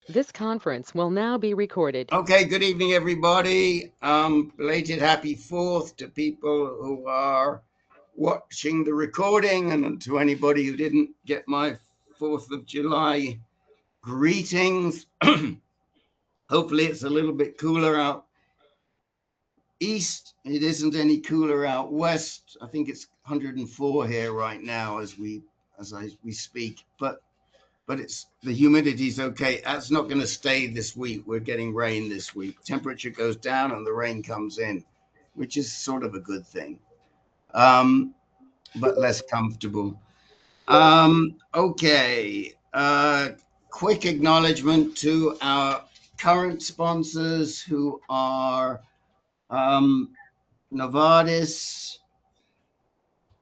This conference will now be recorded. Okay, good evening, everybody. Belated happy 4th to people who are watching the recording, and to anybody who didn't get my 4th of July greetings. Hopefully it's a little bit cooler out east. It isn't any cooler out west. I think it's 104 here right now as we speak, but it's the humidity's okay. That's not going to stay this week. We're getting rain this week. Temperature goes down and the rain comes in, which is sort of a good thing, but less comfortable. Okay. Quick acknowledgement to our current sponsors who are Novartis,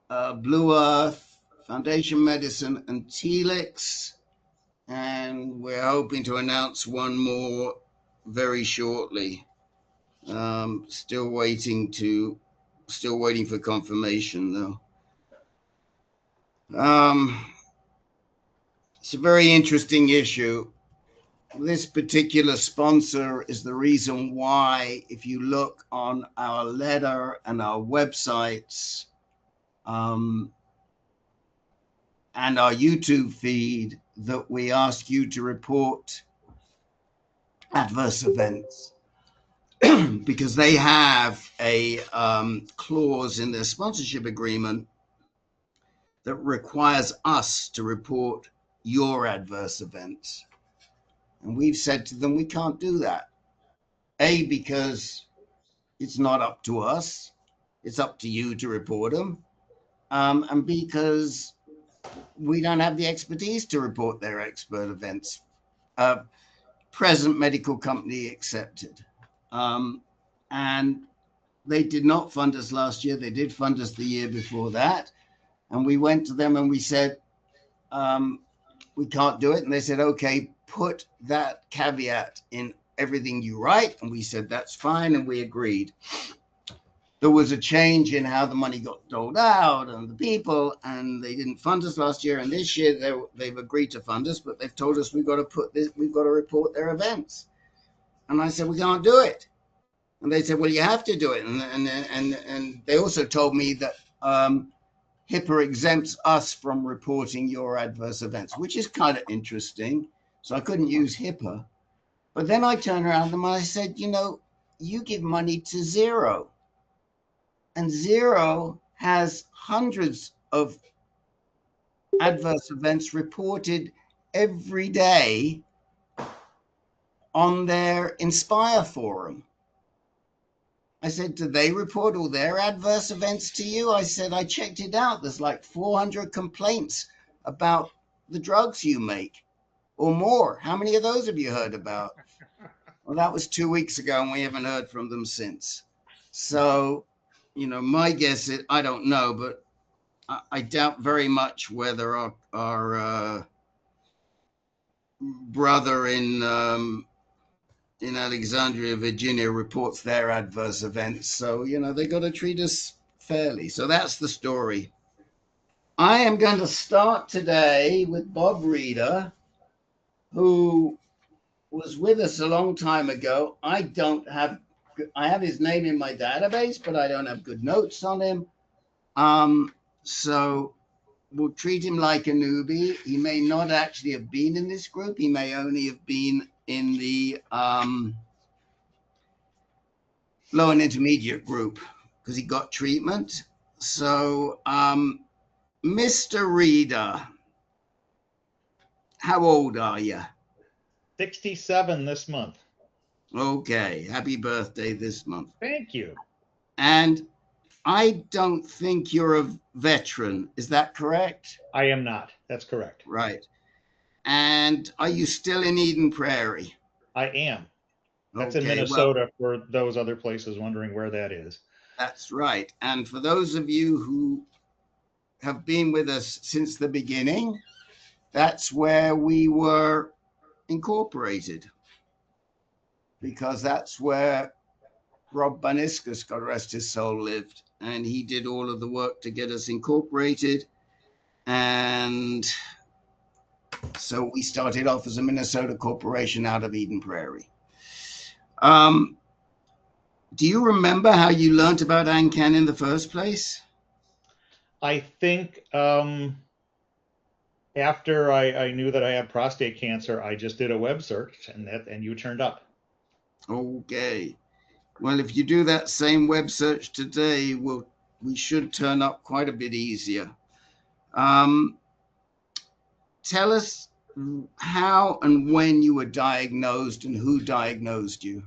Blue Earth, Foundation Medicine, and Telix. And we're hoping to announce one more very shortly. Still waiting for confirmation though. It's a very interesting issue. This particular sponsor is the reason why, if you look on our letter and our websites, and our YouTube feed, that we ask you to report adverse events because they have a clause in their sponsorship agreement that requires us to report your adverse events. And we've said to them, we can't do that. A, because it's not up to us. It's up to you to report them. And because we don't have the expertise to report their expert events. Present medical company accepted. And they did not fund us last year. They did fund us the year before that. And we went to them and we said, we can't do it. And they said, okay, put that caveat in everything you write. And we said, that's fine. And we agreed. There was a change in how the money got doled out and the people, and they didn't fund us last year. And this year they've agreed to fund us, but they've told us we've got to report their events. And I said, we can't do it. And they said, well, you have to do it. And they also told me that HIPAA exempts us from reporting your adverse events, which is kind of interesting. So I couldn't use HIPAA. But then I turned around to them and I said, you give money to Zero. And Zero has hundreds of adverse events reported every day on their Inspire forum. I said, do they report all their adverse events to you? I said, I checked it out. There's like 400 complaints about the drugs you make or more. How many of those have you heard about? Well, that was 2 weeks ago and we haven't heard from them since. So, my guess is, I don't know, but I doubt very much whether our brother in Alexandria, Virginia, reports their adverse events. So, they got to treat us fairly. So that's the story. I am going to start today with Bob Reeder, who was with us a long time ago. I have his name in my database, but I don't have good notes on him. So we'll treat him like a newbie. He may not actually have been in this group. He may only have been in the low and intermediate group because he got treatment. So, Mr. Reeder, how old are you? 67 this month. Okay, happy birthday this month. Thank you. And I don't think you're a veteran. Is that correct? I am not. That's correct. Right. And are you still in Eden Prairie? I am. That's in Minnesota, for those other places wondering where that is. That's right. And for those of you who have been with us since the beginning, that's where we were incorporated, because that's where Rob Baniscus, God rest his soul, lived. And he did all of the work to get us incorporated. And So we started off as a Minnesota corporation out of Eden Prairie. Do you remember how you learned about AnCan in the first place? I think after I knew that I had prostate cancer, I just did a web search, and you turned up. Okay. Well, if you do that same web search today, we should turn up quite a bit easier. Tell us how and when you were diagnosed and who diagnosed you.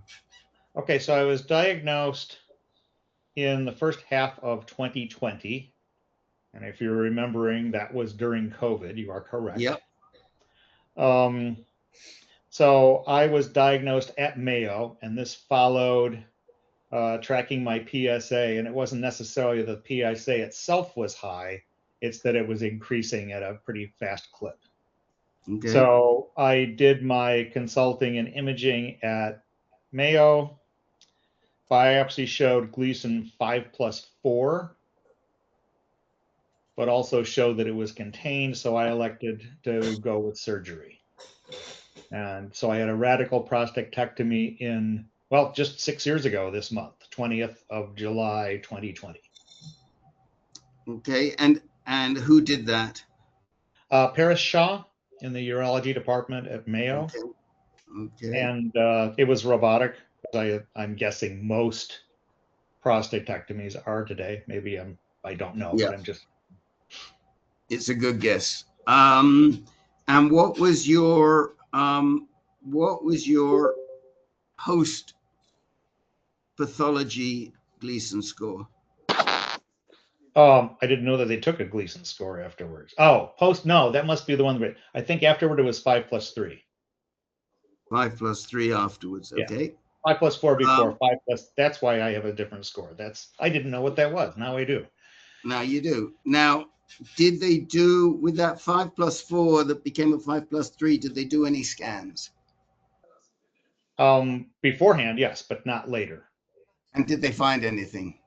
Okay, so I was diagnosed in the first half of 2020. And if you're remembering, that was during COVID. You are correct. Yep. So I was diagnosed at Mayo, and this followed tracking my PSA. And it wasn't necessarily the PSA itself was high, it's that it was increasing at a pretty fast clip. Okay. So I did my consulting and imaging at Mayo. Biopsy showed Gleason 5+4, but also showed that it was contained, so I elected to go with surgery. And so I had a radical prostatectomy in, well, just 6 years ago this month, 20th of July, 2020. Okay, and who did that? Paris Shaw in the urology department at Mayo. Okay. Okay. And it was robotic. I'm guessing most prostatectomies are today. Maybe I don't know, Yeah. but I'm just. It's a good guess. And what was your post pathology Gleason score? I didn't know that they took a Gleason score afterwards. Oh, no, that must be the one. I think afterward it was 5+3. 5+3 afterwards. Okay. Yeah. 5+4 before, 5+. That's why I have a different score. I didn't know what that was. Now I do. Now you do. Now, did they do with that 5+4 that became a 5+3? Did they do any scans? Beforehand, yes, but not later. And did they find anything?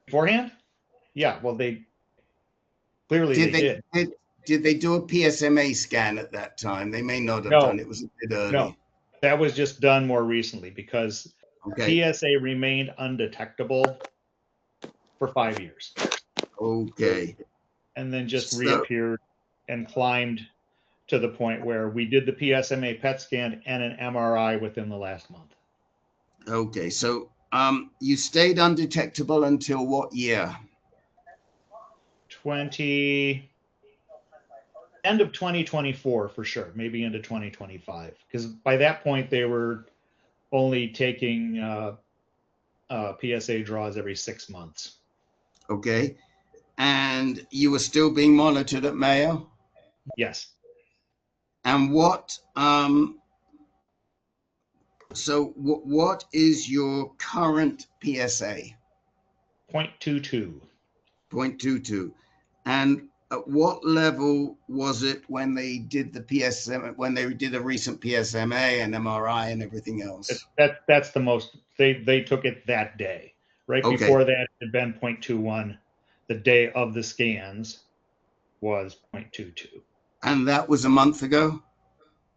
Beforehand? Yeah. Well, they did. Did they do a PSMA scan at that time? They may not have done. It was a bit early. No, that was just done more recently because PSA remained undetectable for 5 years. Okay. And then just reappeared and climbed to the point where we did the PSMA PET scan and an MRI within the last month. Okay, so you stayed undetectable until what year? End of 2024 for sure, maybe into 2025, because by that point they were only taking PSA draws every 6 months. Okay, and you were still being monitored at Mayo? Yes. And what what is your current PSA? 0.22. 0.22. And at what level was it when they did the PSMA, when they did a recent PSMA and MRI and everything else? That's the most, they took it that day. Right before that, it had been 0.21. The day of the scans was 0.22. And that was a month ago?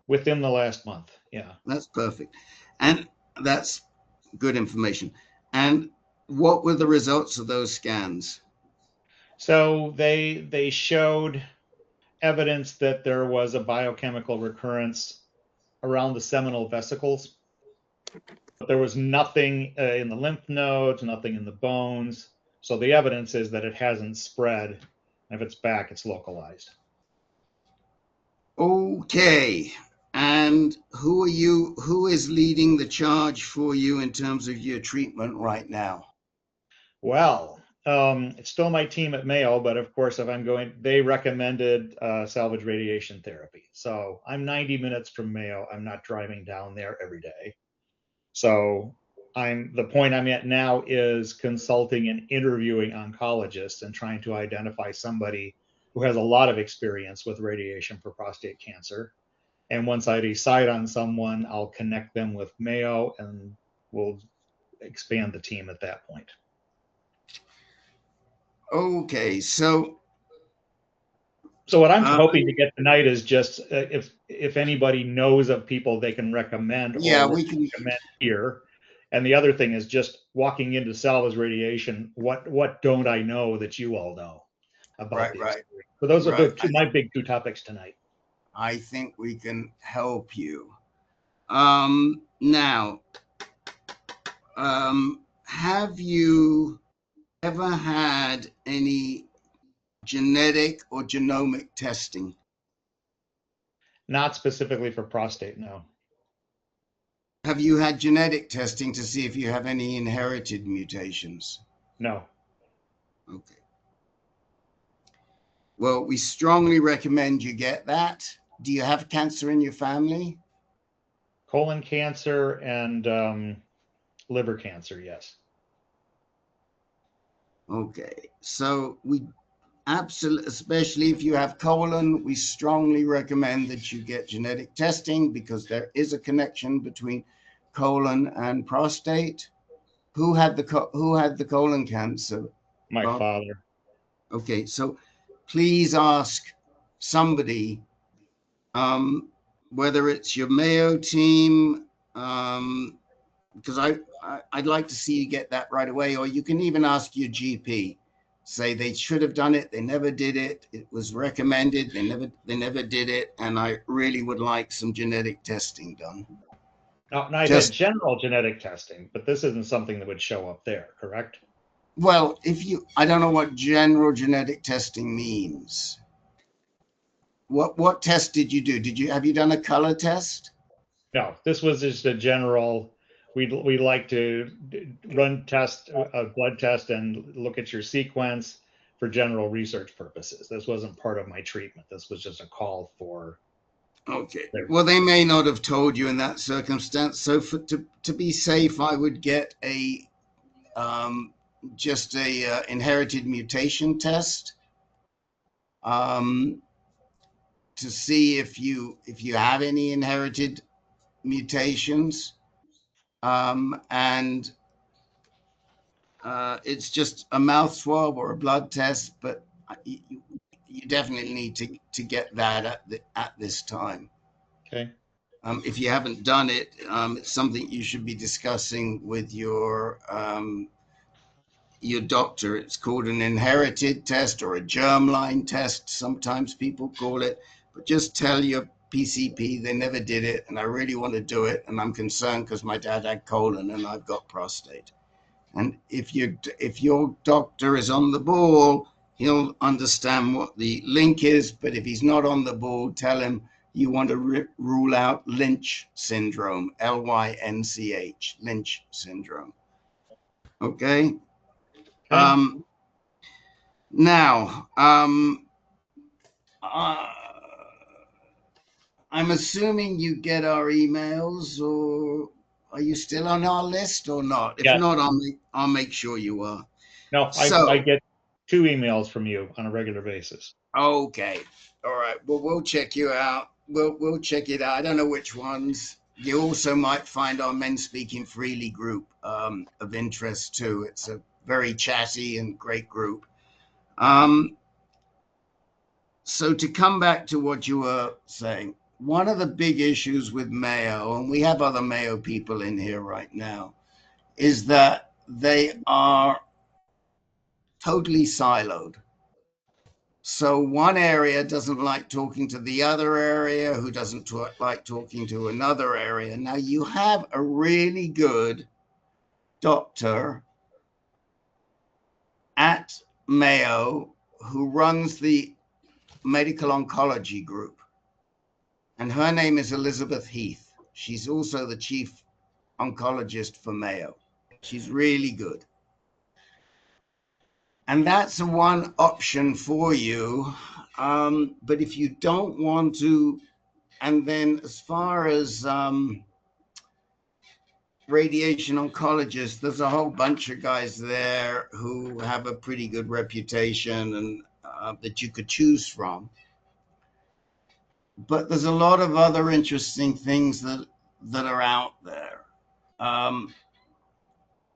Within the last month, yeah. That's perfect. And that's good information. And what were the results of those scans? So they showed evidence that there was a biochemical recurrence around the seminal vesicles. But there was nothing in the lymph nodes, nothing in the bones. So the evidence is that it hasn't spread. If it's back, it's localized. Okay. And who is leading the charge for you in terms of your treatment right now? Well, it's still my team at Mayo, but of course, if I'm going, they recommended salvage radiation therapy. So I'm 90 minutes from Mayo. I'm not driving down there every day. So the point I'm at now is consulting and interviewing oncologists and trying to identify somebody who has a lot of experience with radiation for prostate cancer. And once I decide on someone, I'll connect them with Mayo and we'll expand the team at that point. Okay, so So what I'm hoping to get tonight is just if anybody knows of people they can recommend or we can recommend here. And the other thing is just walking into salvage radiation. What don't I know that you all know about these? right. So those are my big two topics tonight. I think we can help you. Now, have you ever had any genetic or genomic testing? Not specifically for prostate, no. Have you had genetic testing to see if you have any inherited mutations? No. Okay. Well, we strongly recommend you get that. Do you have cancer in your family? Colon cancer and liver cancer, yes. Okay. So we absolutely, especially if you have colon, we strongly recommend that you get genetic testing because there is a connection between colon and prostate. Who had the colon cancer? My father. Okay, so please ask somebody, whether it's your Mayo team, because I'd like to see you get that right away, or you can even ask your GP. Say they should have done it, they never did it. It was recommended, they never did it, and I really would like some genetic testing done. Now I had general genetic testing, but this isn't something that would show up there, correct? Well, I don't know what general genetic testing means. What test did you do? Have you done a color test? No, this was just a general. We like to run a blood test and look at your sequence for general research purposes. This wasn't part of my treatment. This was just a call for. Okay. Well, they may not have told you in that circumstance. So to be safe, I would get just a inherited mutation test to see if you have any inherited mutations, and it's just a mouth swab or a blood test, but you definitely need to get that at this time. Okay. If you haven't done it, it's something you should be discussing with your doctor. It's called an inherited test or a germline test. Sometimes people call it, but just tell your PCP they never did it, and I really want to do it, and I'm concerned because my dad had colon and I've got prostate. And if your doctor is on the ball, he'll understand what the link is. But if he's not on the ball, tell him you want to rule out Lynch syndrome, Lynch, Lynch syndrome. Okay. Now, I'm assuming you get our emails, or are you still on our list or not? If not, I'll make sure you are. No, I get 2 emails from you on a regular basis. Okay. All right. Well, we'll check you out. We'll check it out. I don't know which ones. You also might find our Men Speaking Freely group of interest too. It's a very chatty and great group. So to come back to what you were saying, one of the big issues with Mayo, and we have other Mayo people in here right now, is that they are totally siloed. So one area doesn't like talking to the other area, who doesn't like talking to another area. Now you have a really good doctor at Mayo who runs the medical oncology group. And her name is Elizabeth Heath. She's also the chief oncologist for Mayo. She's really good. And that's one option for you. But if you don't want to, and then as far as radiation oncologists, there's a whole bunch of guys there who have a pretty good reputation and that you could choose from. But there's a lot of other interesting things that are out there.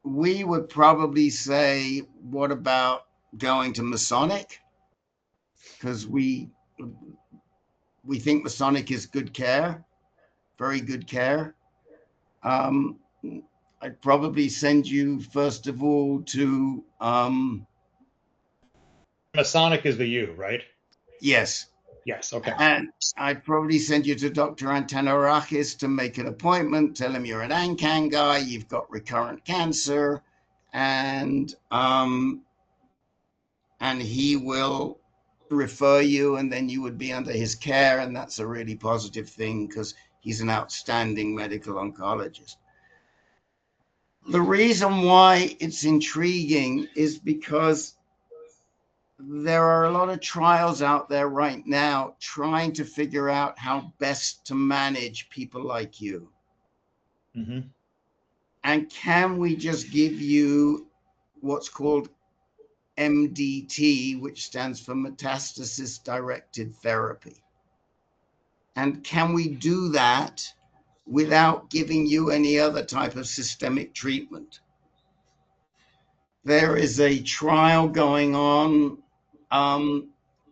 We would probably say, what about going to Masonic? Because we we think Masonic is good care, very good care. I'd probably send you first of all to Masonic is the U, right? yes. Yes. Okay. And I'd probably send you to Dr. AnCan to make an appointment. Tell him you're an AnCan guy, you've got recurrent cancer, and he will refer you, and then you would be under his care, and that's a really positive thing because he's an outstanding medical oncologist. The reason why it's intriguing is because there are a lot of trials out there right now trying to figure out how best to manage people like you. Mm-hmm. And can we just give you what's called MDT, which stands for metastasis directed therapy? And can we do that without giving you any other type of systemic treatment? There is a trial going on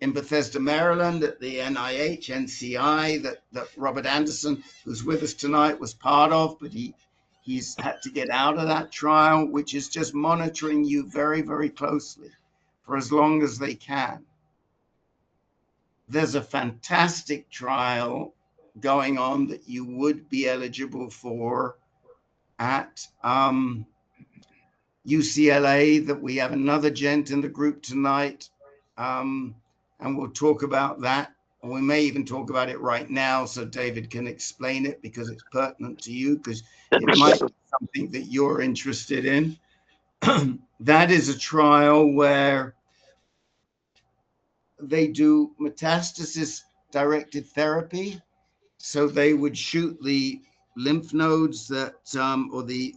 in Bethesda, Maryland at the NIH, NCI, that Robert Anderson, who's with us tonight, was part of, but he's had to get out of that trial, which is just monitoring you very, very closely for as long as they can. There's a fantastic trial going on that you would be eligible for at UCLA, that we have another gent in the group tonight, and we'll talk about that. And we may even talk about it right now so David can explain it because it's pertinent to you, because it might be something that you're interested in. That is a trial where they do metastasis directed therapy. So they would shoot the lymph nodes that, or the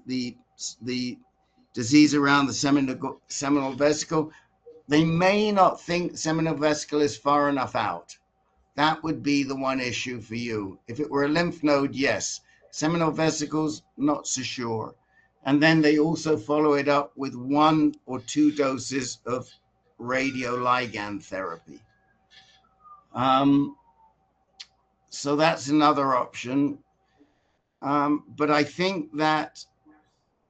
disease around the seminal vesicle. They may not think seminal vesicle is far enough out. That would be the one issue for you. If it were a lymph node, yes. Seminal vesicles, not so sure. And then they also follow it up with 1 or 2 doses of radioligand therapy. So that's another option. But I think that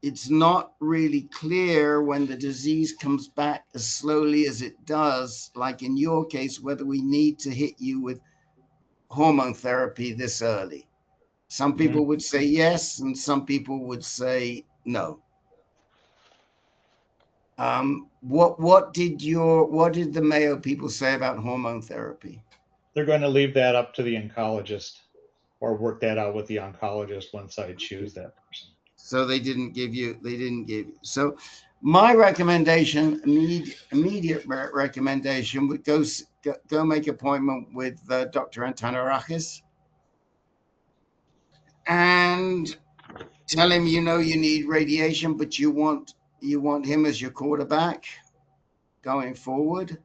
it's not really clear when the disease comes back as slowly as it does, like in your case, whether we need to hit you with hormone therapy this early. Some people would say yes, and some people would say no. What did the Mayo people say about hormone therapy? They're going to leave that up to the oncologist, or work that out with the oncologist once I choose that person. So they didn't give you. So my recommendation, immediate recommendation, would go make appointment with Dr. AnCan and tell him you need radiation, but you want him as your quarterback going forward,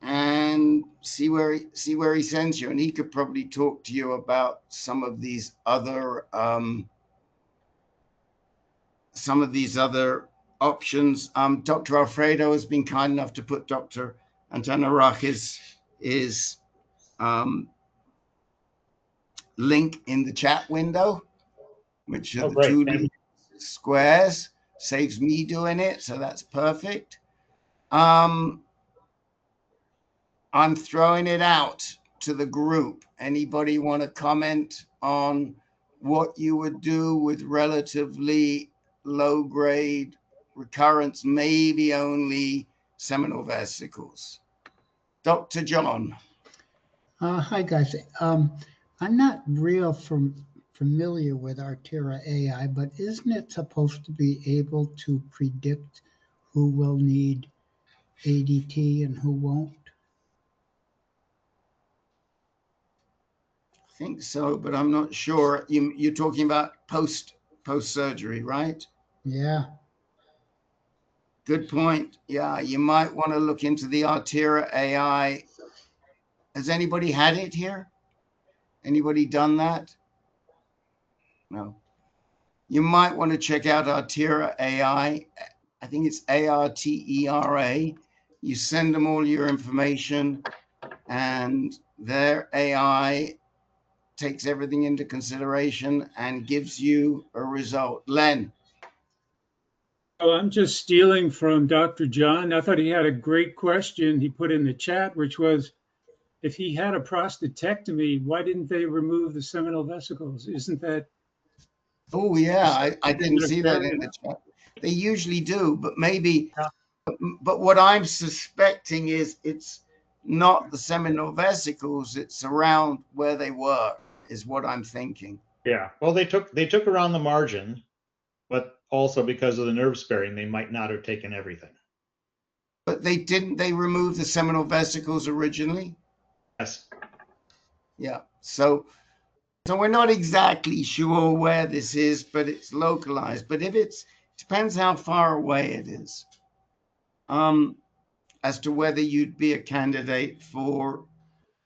and see where he sends you. And he could probably talk to you about some of these other options. Dr. Alfredo has been kind enough to put Dr. AnCan's link in the chat window, which are the 2 squares. Saves me doing it, so that's perfect. I'm throwing it out to the group. Anybody want to comment on what you would do with relatively low-grade recurrence, maybe only seminal vesicles? Dr. John. Hi, guys. I'm not real familiar with Artera AI, but isn't it supposed to be able to predict who will need ADT and who won't? I think so, but I'm not sure. You're talking about post-surgery, right? Yeah. Good point. Yeah, you might want to look into the Artera AI. Has anybody had it here? Anybody done that? No. You might want to check out Artera AI. I think it's ARTERA. You send them all your information, and their AI takes everything into consideration and gives you a result. Len. Oh, I'm just stealing from Dr. John. I thought he had a great question he put in the chat, which was, if he had a prostatectomy, why didn't they remove the seminal vesicles? Isn't that? Oh, yeah, I didn't see that in the chat. They usually do, but maybe, but what I'm suspecting is it's not the seminal vesicles, it's around where they were, is what I'm thinking. Yeah. Well, they took around the margin, but also because of the nerve sparing, they might not have taken everything. But they remove the seminal vesicles originally? Yes. Yeah. So we're not exactly sure where this is, but it's localized. But if depends how far away it is, as to whether you'd be a candidate for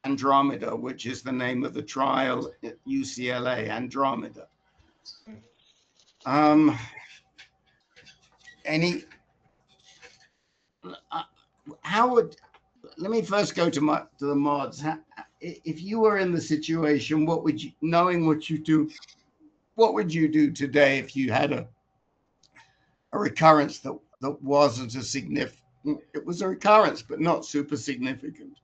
ANDROMEDA, which is the name of the trial at UCLA, ANDROMEDA. Let me first go to the mods. If you were in the situation, knowing what you do, what would you do today if you had a recurrence that wasn't a significant? It was a recurrence, but not super significant.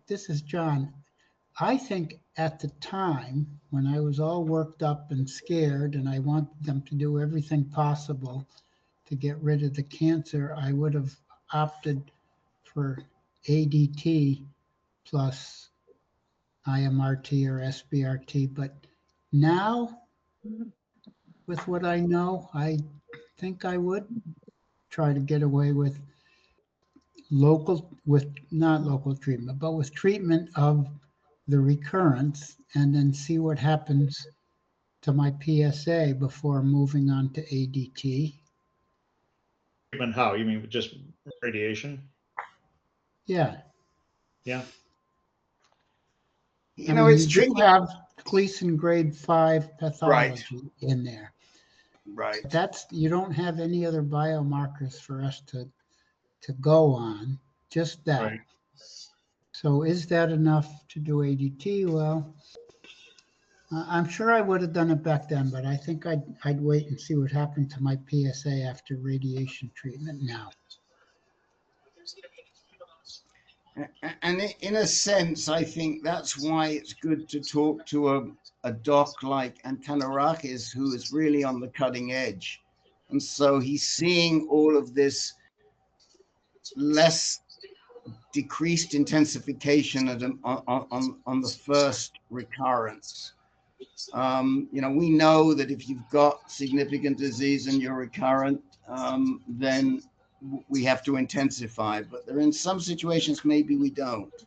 This is John. I think at the time when I was all worked up and scared and I wanted them to do everything possible to get rid of the cancer, I would have opted for ADT plus IMRT or SBRT. But now, with what I know, I think I would try to get away with not local treatment, but with treatment of the recurrence, and then see what happens to my PSA before moving on to ADT. Treatment how? You mean just radiation? Yeah. Yeah. You know, it's you tricky. do have Gleason grade 5 pathology in there. Right. You don't have any other biomarkers for us to go on, just that. Right. So is that enough to do ADT? Well, I'm sure I would have done it back then, but I think I'd wait and see what happened to my PSA after radiation treatment now. And in a sense, I think that's why it's good to talk to a doc like AnCan Heart, who is really on the cutting edge. And so he's seeing all of this less decreased intensification on the first recurrence. You know, we know that if you've got significant disease and you're recurrent, then we have to intensify, but there are in some situations maybe we don't.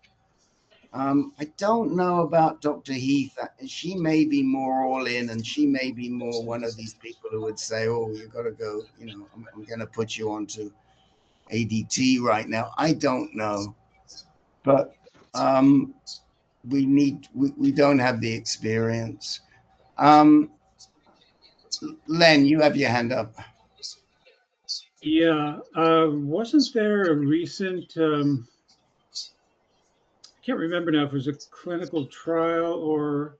I don't know about Dr. Heath. She may be more all in, and she may be more one of these people who would say, oh, you've got to go, you know, I'm going to put you onto ADT right now. I don't know, but we don't have the experience. Len, you have your hand up. Yeah, wasn't there a recent, I can't remember now if it was a clinical trial or,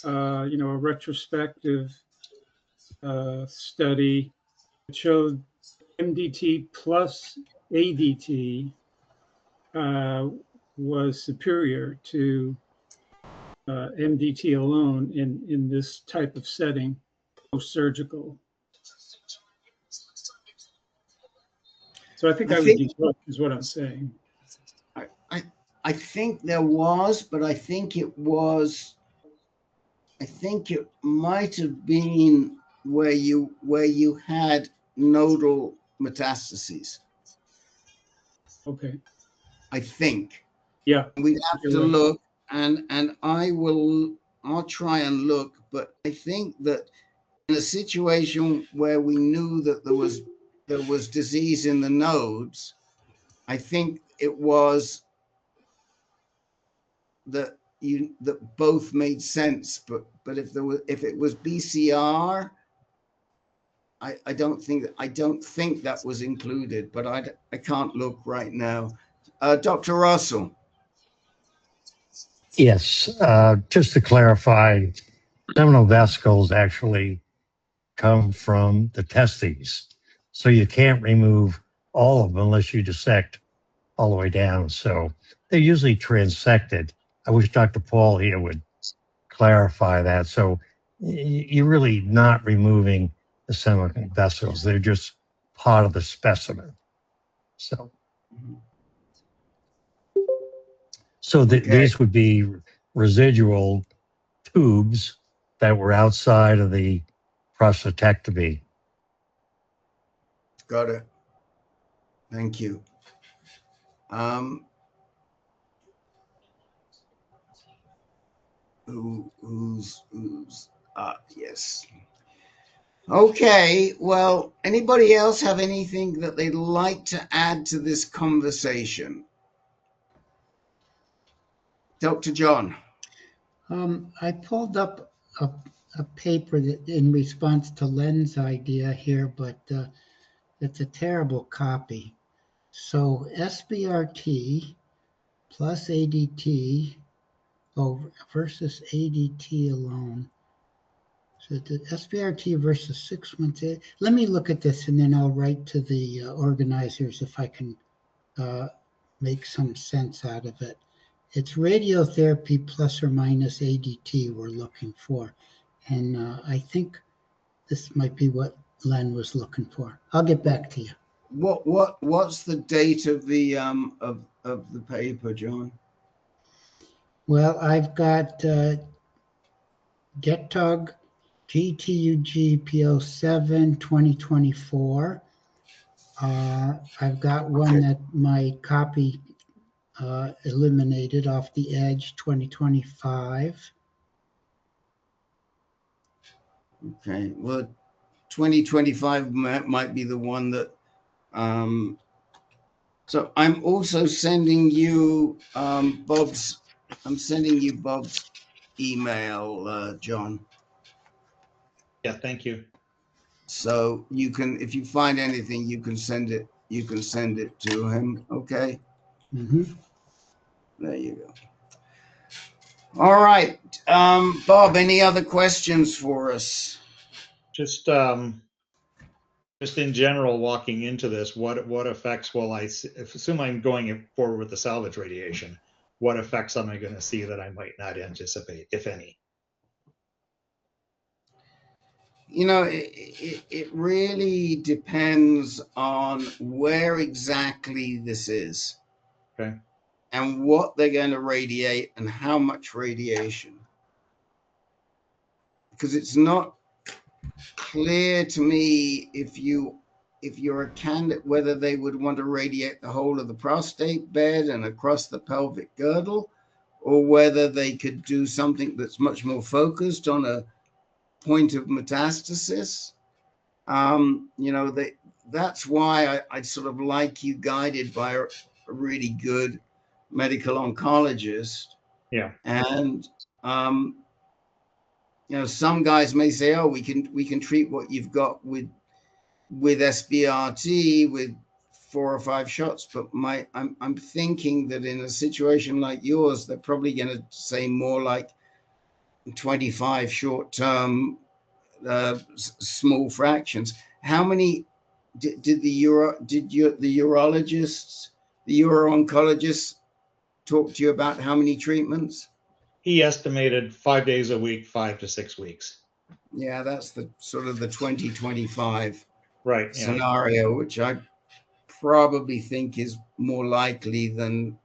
you know, a retrospective study that showed MDT plus ADT was superior to MDT alone in this type of setting, post-surgical. So I think I would do both, is what I'm saying. I think there was, but I think it might have been where you had nodal metastases. Okay. I think. Yeah. We'd have to look, and I'll try and look, but I think that in a situation where we knew that there was disease in the nodes, I think it was that both made sense, but if it was BCR, I don't think that was included, but I can't look right now. Dr. Russell. Yes, just to clarify, seminal vesicles actually come from the testes. So you can't remove all of them unless you dissect all the way down. So they're usually transected. I wish Dr. Paul here would clarify that. So you're really not removing the seminal vesicles. They're just part of the specimen. So, Okay. these would be residual tubes that were outside of the prostatectomy. Got it. Thank you. Yes. Okay, well, anybody else have anything that they'd like to add to this conversation? Dr. John. I pulled up a paper that in response to Len's idea here, but it's a terrible copy. So SBRT plus ADT versus ADT alone. So the SBRT versus 6 months. Let me look at this and then I'll write to the organizers if I can make some sense out of it. It's radiotherapy plus or minus ADT we're looking for. And I think this might be what Len was looking for. I'll get back to you. What's the date of the paper, John? Well, I've got GetTug GTUG PO7 2024. I've got one that my copy eliminated off the edge 2025. Okay, well, 2025 might be the one that. So I'm also sending you Bob's. I'm sending you Bob's email, John. Yeah, thank you. So you can, if you find anything, you can send it. You can send it to him. Okay. Mm-hmm. There you go. All right, Bob. Any other questions for us? Just in general, walking into this, what effects will I see? Assume I'm going forward with the salvage radiation. What effects am I going to see that I might not anticipate, if any? You know, it really depends on where exactly this is. Okay. And what they're going to radiate and how much radiation. Because it's not clear to me if you're a candidate whether they would want to radiate the whole of the prostate bed and across the pelvic girdle, or whether they could do something that's much more focused on a point of metastasis. You know, that's why I'd sort of like you guided by a really good medical oncologist. Yeah. And you know, some guys may say, oh, we can treat what you've got with SBRT with 4 or 5 shots, but I'm thinking that in a situation like yours, they're probably going to say more like 25 short-term small fractions. How many did the urologists, the uro-oncologists talk to you about? How many treatments? He estimated 5 days a week, 5 to 6 weeks. Yeah, that's the sort of the 2025 right scenario, which I probably think is more likely than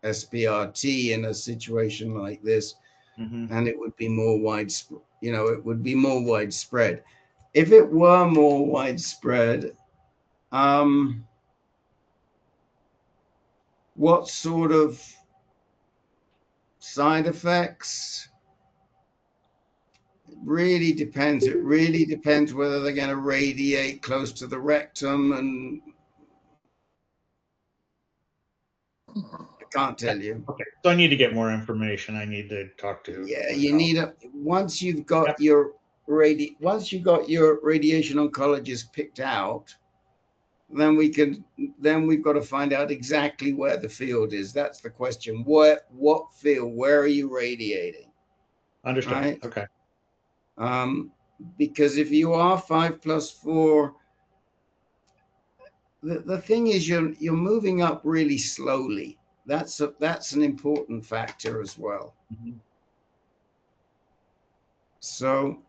SBRT in a situation like this. Mm-hmm. And it would be more widespread. You know, it would be more widespread. If it were more widespread, what sort of side effects? It really depends. It really depends whether they're going to radiate close to the rectum, and I can't tell you. Okay, so I need to get more information. I need to talk to. Yeah, you need once you've got your once you got your radiation oncologist picked out, then we've got to find out exactly where the field is. That's the question. What field? Where are you radiating? Understood. Right? Okay. Because if you are 5+4, the thing is you're moving up really slowly. That's an important factor as well. Mhm. So,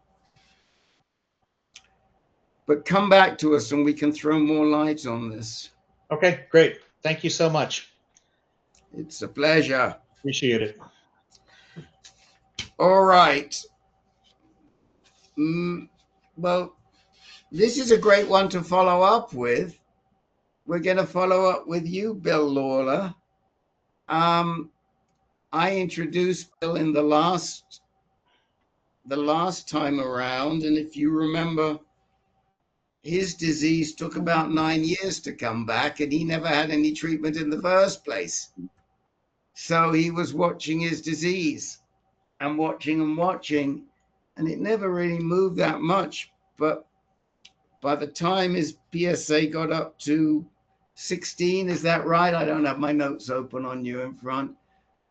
but come back to us and we can throw more light on this. Okay, great. Thank you so much. It's a pleasure. Appreciate it. All right. Well, this is a great one to follow up with. We're going to follow up with you, Bill Lawler. I introduced Bill in the last time around, and if you remember, his disease took about 9 years to come back, and he never had any treatment in the first place. So he was watching his disease and watching, and it never really moved that much. But by the time his PSA got up to 16, is that right? I don't have my notes open on you in front.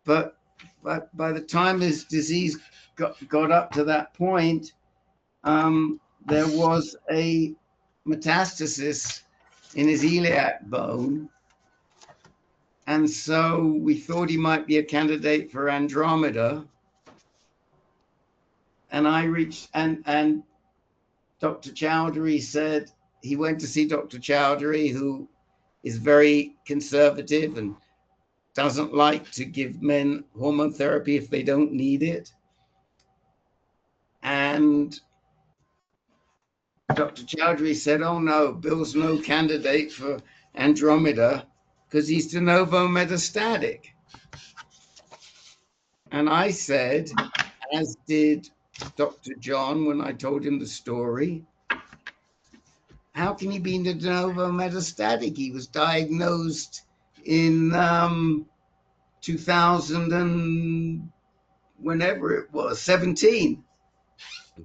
But by the time his disease got up to that point, there was a metastasis in his iliac bone. And so we thought he might be a candidate for ANDROMEDA. And I reached, and Dr. Chowdhury said he went to see Dr. Chowdhury, who is very conservative and doesn't like to give men hormone therapy if they don't need it. And Dr. Chowdhury said, oh no, Bill's no candidate for ANDROMEDA because he's de novo metastatic. And I said, as did Dr. John when I told him the story, how can he be de novo metastatic? He was diagnosed in 2000 and whenever it was, 17.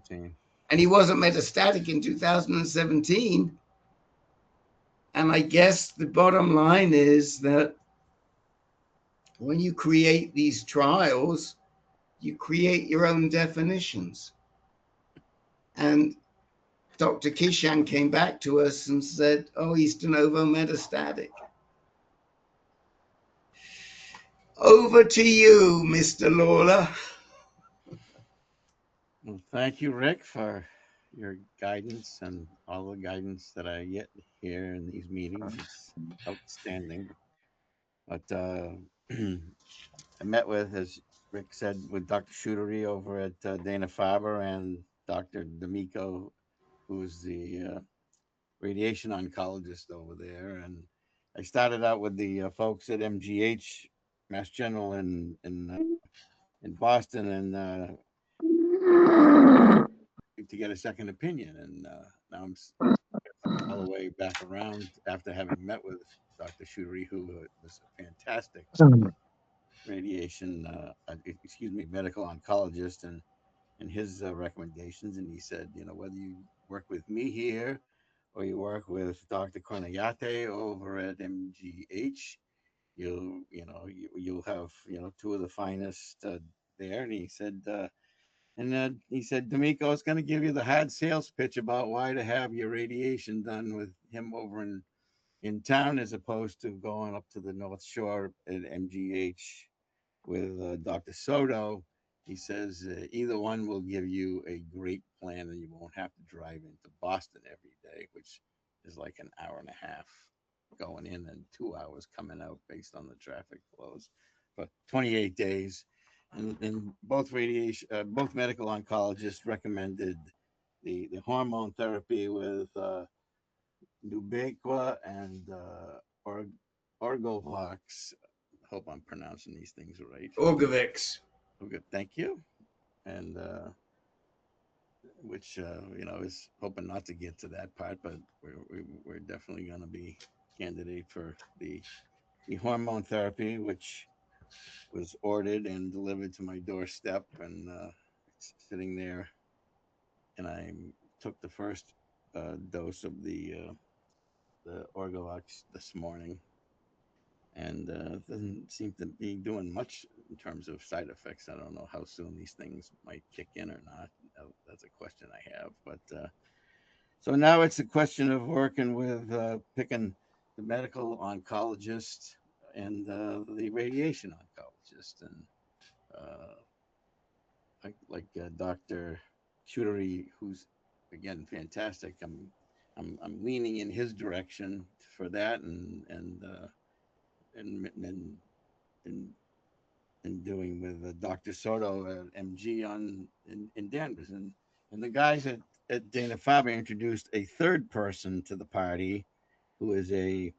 And he wasn't metastatic in 2017. And I guess the bottom line is that when you create these trials, you create your own definitions. And Dr. Kishan came back to us and said, oh, he's de novo metastatic. Over to you, Mr. Lawler. Well, thank you, Rick, for your guidance and all the guidance that I get here in these meetings. It's outstanding. But I met with, as Rick said, with Dr. Chowdhury over at Dana-Farber and Dr. D'Amico, who's the radiation oncologist over there. And I started out with the folks at MGH, Mass General in Boston, and to get a second opinion. And now I'm all the way back around after having met with Dr. Chowdhury, who was a fantastic radiation, medical oncologist, and his recommendations. And he said, whether you work with me here or you work with Dr. Cornayate over at MGH, you'll have two of the finest there. And he said, D'Amico is going to give you the hard sales pitch about why to have your radiation done with him over in town as opposed to going up to the North Shore at MGH with Dr. Soto. He says either one will give you a great plan and you won't have to drive into Boston every day, which is like an hour and a half going in and 2 hours coming out based on the traffic flows. But 28 days. And both medical oncologists recommended the hormone therapy with Nubequa and Orgovox. Hope I'm pronouncing these things right. Orgovox. Okay, thank you. And which is hoping not to get to that part, but we're definitely going to be candidate for the hormone therapy, which was ordered and delivered to my doorstep, and it's sitting there and I took the first dose of the Orgolox this morning, and doesn't seem to be doing much in terms of side effects. I don't know how soon these things might kick in or not. That's a question I have. But so now it's a question of working with picking the medical oncologist and the radiation oncologist, and like Dr. Cutery, who's again fantastic. I'm leaning in his direction for that, and doing with Dr. Soto at MG in Danvers, and the guys at Dana-Farber introduced a third person to the party, who is a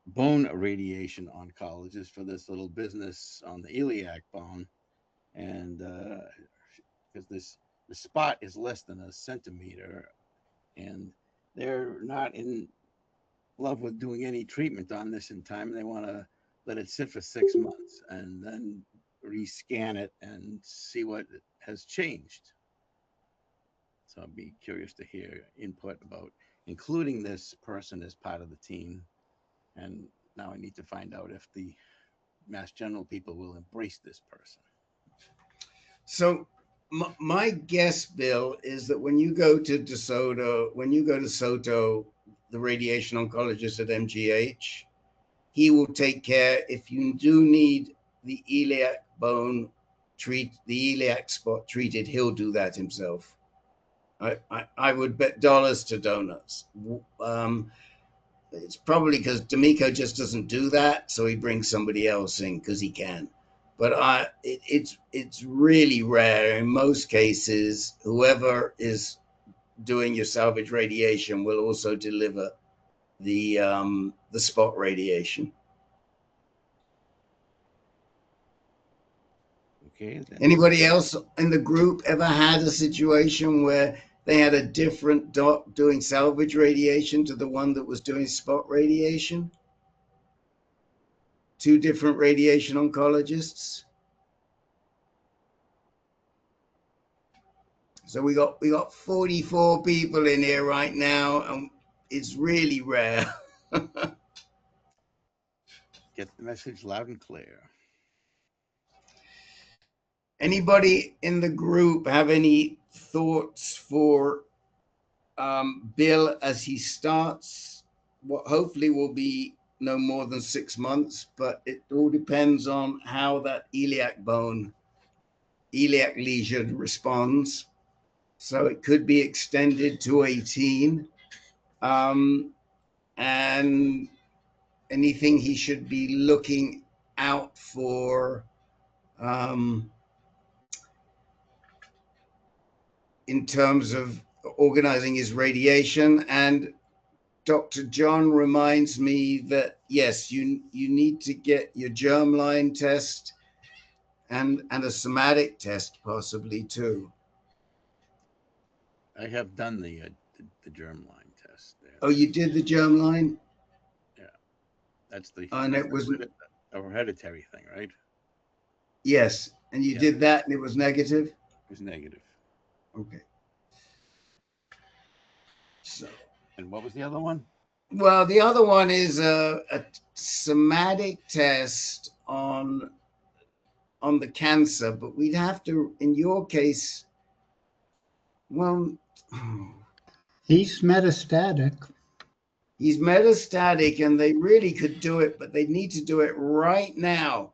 bone radiation oncologist for this little business on the iliac bone, and because the spot is less than a centimeter, and they're not in love with doing any treatment on this in time. They want to let it sit for 6 months and then rescan it and see what has changed. So I'd be curious to hear input about including this person as part of the team. And now I need to find out if the Mass General people will embrace this person. So my guess, Bill, is that when you go to Soto, the radiation oncologist at MGH, he will take care. If you do need the iliac bone the iliac spot treated, he'll do that himself. I would bet dollars to donuts. It's probably because D'Amico just doesn't do that, so he brings somebody else in because he can. But it's really rare. In most cases, whoever is doing your salvage radiation will also deliver the spot radiation. Okay. Then. Anybody else in the group ever had a situation where they had a different doc doing salvage radiation to the one that was doing spot radiation? Two different radiation oncologists. So we got 44 people in here right now, and it's really rare. Get the message loud and clear. Anybody in the group have any thoughts for Bill as he starts what hopefully will be no more than 6 months, but it all depends on how that iliac lesion responds. So it could be extended to 18. And anything he should be looking out for in terms of organizing his radiation. And Dr. John reminds me that, yes, you need to get your germline test and a somatic test possibly too. I have done the germline test there. Oh, you did the germline? Yeah, that's the and it was a hereditary thing, right? Yes, and you did that and it was negative? It was negative. Okay. So. And what was the other one? Well, the other one is a somatic test on the cancer, but we'd have to, in your case, well, He's metastatic. he's metastatic and they really could do it, but they need to do it right now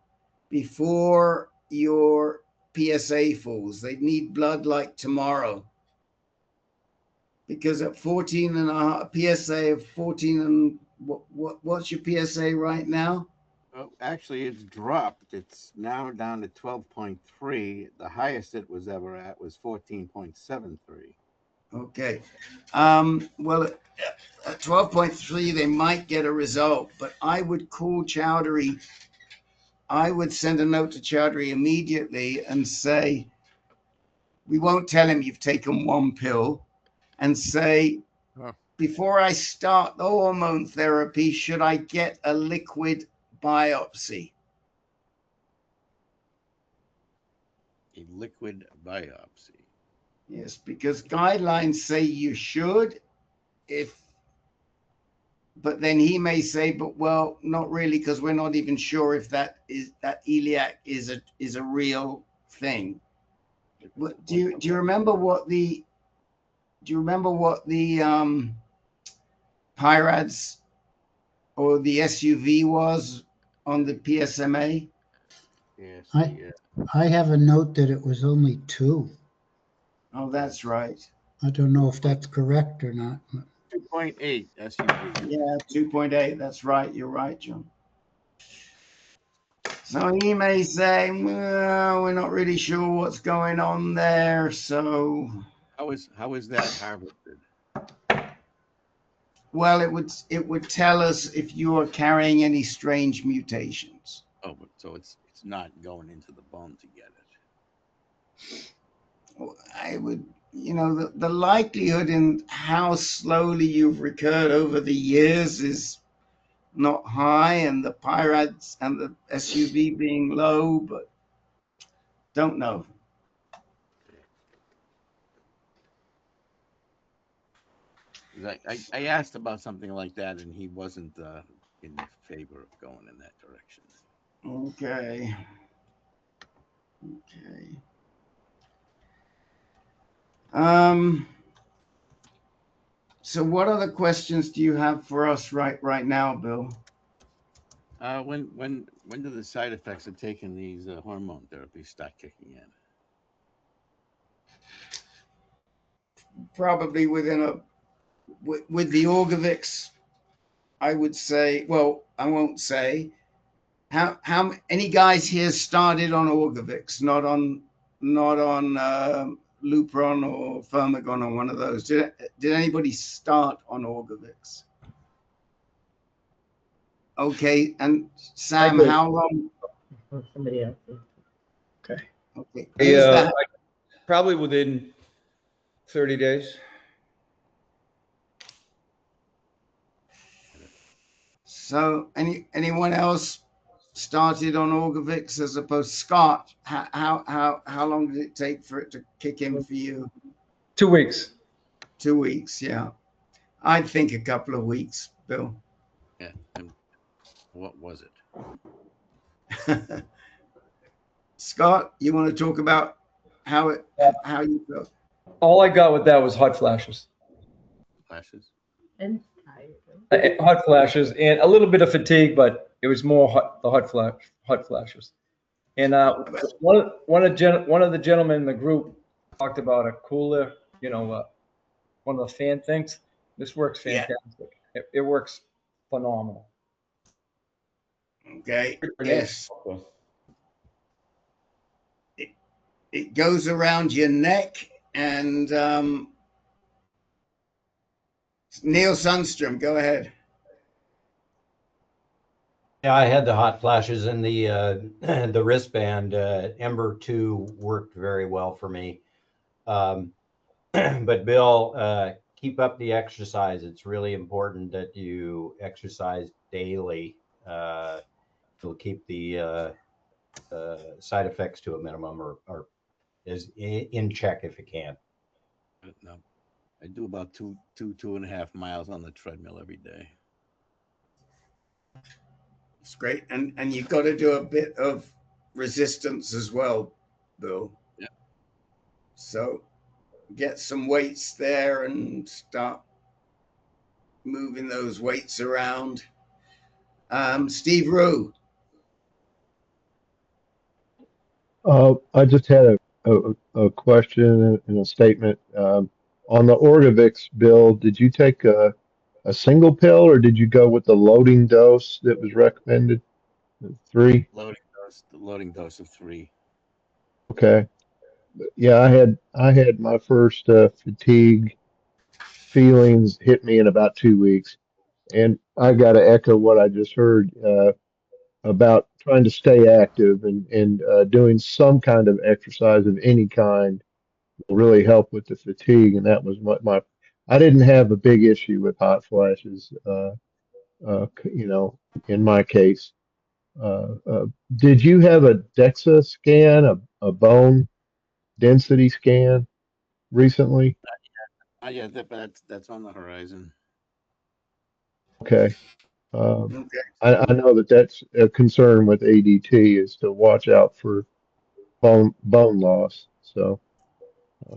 before your PSA falls. They need blood like tomorrow. Because at 14 and a PSA of 14 and what's your PSA right now? Well, actually, it's dropped. It's now down to 12.3. The highest it was ever at was 14.73. Okay. Well, at 12.3, they might get a result, but I would call Chowdhury. I would send a note to Chowdhury immediately and say, we won't tell him you've taken one pill, and say, before I start the hormone therapy, should I get a liquid biopsy? A liquid biopsy. Yes, because guidelines say you should, but then he may say, but well, not really, because we're not even sure if that iliac is a real thing. Do you remember what the PIRADS or the SUV was on the PSMA? Yes. I have a note that it was only 2. Oh, that's right. I don't know if that's correct or not. 2.8 SUV. Yeah, 2.8. That's right. You're right, John. So he may say, well, we're not really sure what's going on there. So How is that harvested? well, it would tell us if you are carrying any strange mutations. Oh, but so it's not going into the bone to get it. I would, the likelihood in how slowly you've recurred over the years is not high, and the PIRADS and the SUV being low, but don't know. I asked about something like that, and he wasn't in favor of going in that direction. Okay. So what other questions do you have for us right now, Bill? When do the side effects of taking these hormone therapies start kicking in? Probably with the Orgovyx, I would say. Well, I won't say. How any guys here started on Orgovyx, not on Lupron or Firmagon or one of those? Did anybody start on Orgovyx? Okay, and Sam, how long? Somebody else. Okay. Okay. Probably within 30 days. So anyone else started on Orgovyx as opposed to Scott? How long did it take for it to kick in for you? 2 weeks. 2 weeks, yeah. I'd think a couple of weeks, Bill. Yeah. And what was it? Scott, you want to talk about how you felt? All I got with that was hot flashes. Flashes? And tired. Hot flashes and a little bit of fatigue, but it was more hot flashes. And one of the gentlemen in the group talked about a cooler, one of the fan things. This works fantastic. Yeah. It works phenomenal. Okay. Yes. It goes around your neck, and Neil Sundstrom, go ahead. Yeah, I had the hot flashes in the the wristband. Ember 2 worked very well for me. But Bill, keep up the exercise. It's really important that you exercise daily. It'll keep the side effects to a minimum, or is in check if you can. No, I do about 2.5 miles on the treadmill every day. It's great, and you've got to do a bit of resistance as well, Bill. Yeah. So get some weights there and start moving those weights around. Steve Rue. I just had a question and a statement. On the Orgovyx, Bill, did you take a single pill, or did you go with the loading dose that was recommended? 3? The loading dose of 3. Okay. Yeah, I had my first fatigue feelings hit me in about 2 weeks, and I got to echo what I just heard about trying to stay active and doing some kind of exercise of any kind will really help with the fatigue. And that was what I didn't have a big issue with hot flashes, in my case. Did you have a DEXA scan, a bone density scan? recently? Yeah, that's on the horizon. Okay. Okay. I know that that's a concern with ADT is to watch out for bone loss. So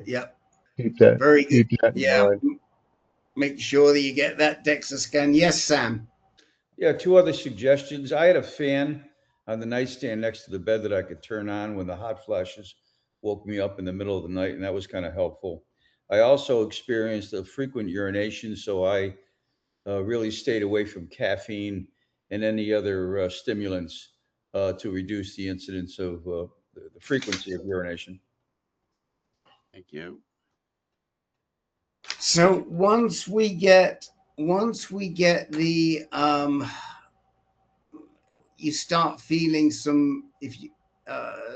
Yep. keep that Very good. in Yeah. mind. Make sure that you get that DEXA scan. Yes, Sam. Yeah, two other suggestions. I had a fan on the nightstand next to the bed that I could turn on when the hot flashes woke me up in the middle of the night, and that was kind of helpful. I also experienced a frequent urination, so I really stayed away from caffeine and any other stimulants to reduce the incidence of the frequency of urination. Thank you. So once we get the you start feeling some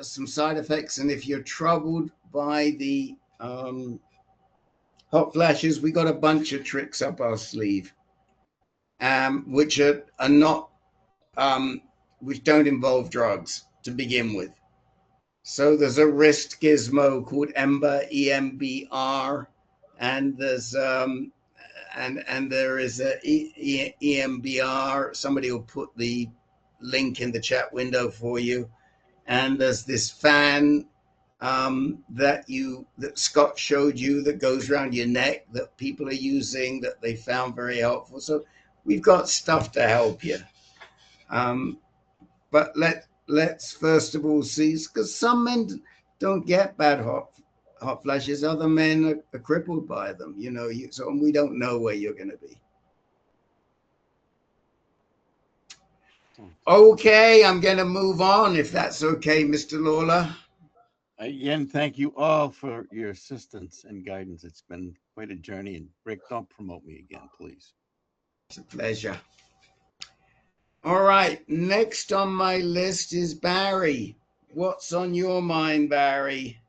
side effects, and if you're troubled by the hot flashes, we got a bunch of tricks up our sleeve, which are not which don't involve drugs to begin with. So there's a wrist gizmo called EMBR, EMBR, and there's and there is a EMBR. Somebody will put the link in the chat window for you. And there's this fan that Scott showed you that goes around your neck that people are using that they found very helpful. So we've got stuff to help you. But let's first of all see, because some men don't get bad hot flashes. Other men are crippled by them, so we don't know where you're going to be. Okay, I'm going to move on if that's okay, Mr. Lawler. Again, thank you all for your assistance and guidance. It's been quite a journey. And Rick, don't promote me again, please. It's a pleasure. All right, next on my list is Barry. What's on your mind, Barry?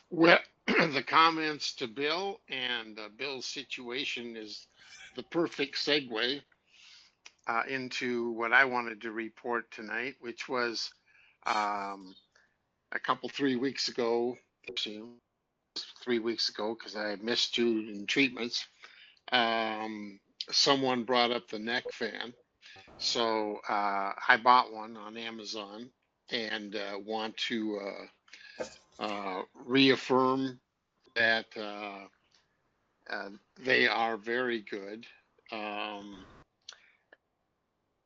Well, the comments to Bill and Bill's situation is the perfect segue into what I wanted to report tonight, which was a couple 3 weeks ago, 3 weeks ago, because I missed you in treatments. Someone brought up the neck fan, so I bought one on Amazon and want to reaffirm that they are very good.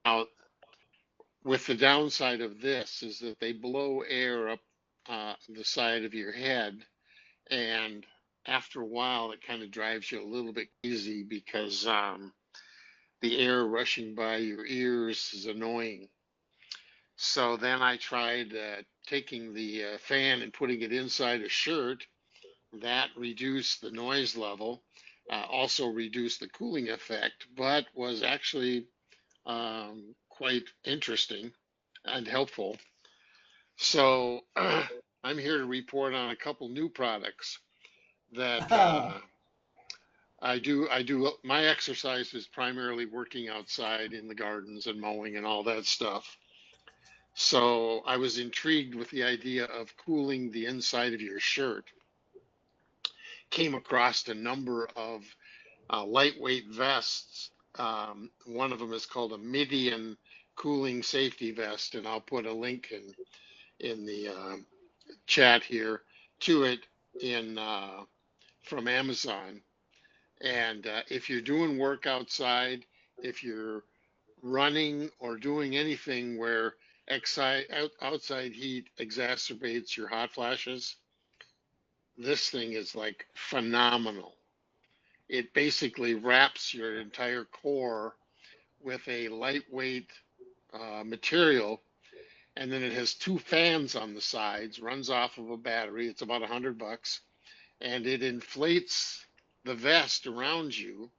Now, with the downside of this is that they blow air up the side of your head, and after a while it kind of drives you a little bit crazy because the air rushing by your ears is annoying. So then I tried taking the fan and putting it inside a shirt. That reduced the noise level, also reduced the cooling effect, but was actually quite interesting and helpful. So I'm here to report on a couple new products that I do. My exercise is primarily working outside in the gardens and mowing and all that stuff. So I was intrigued with the idea of cooling the inside of your shirt. Came across a number of lightweight vests. One of them is called a Midian cooling safety vest, and I'll put a link in the chat here to it from Amazon. And if you're doing work outside, if you're running or doing anything where outside heat exacerbates your hot flashes, this thing is like phenomenal. It basically wraps your entire core with a lightweight material, and then it has two fans on the sides, runs off of a battery. It's about $100, and it inflates the vest around you,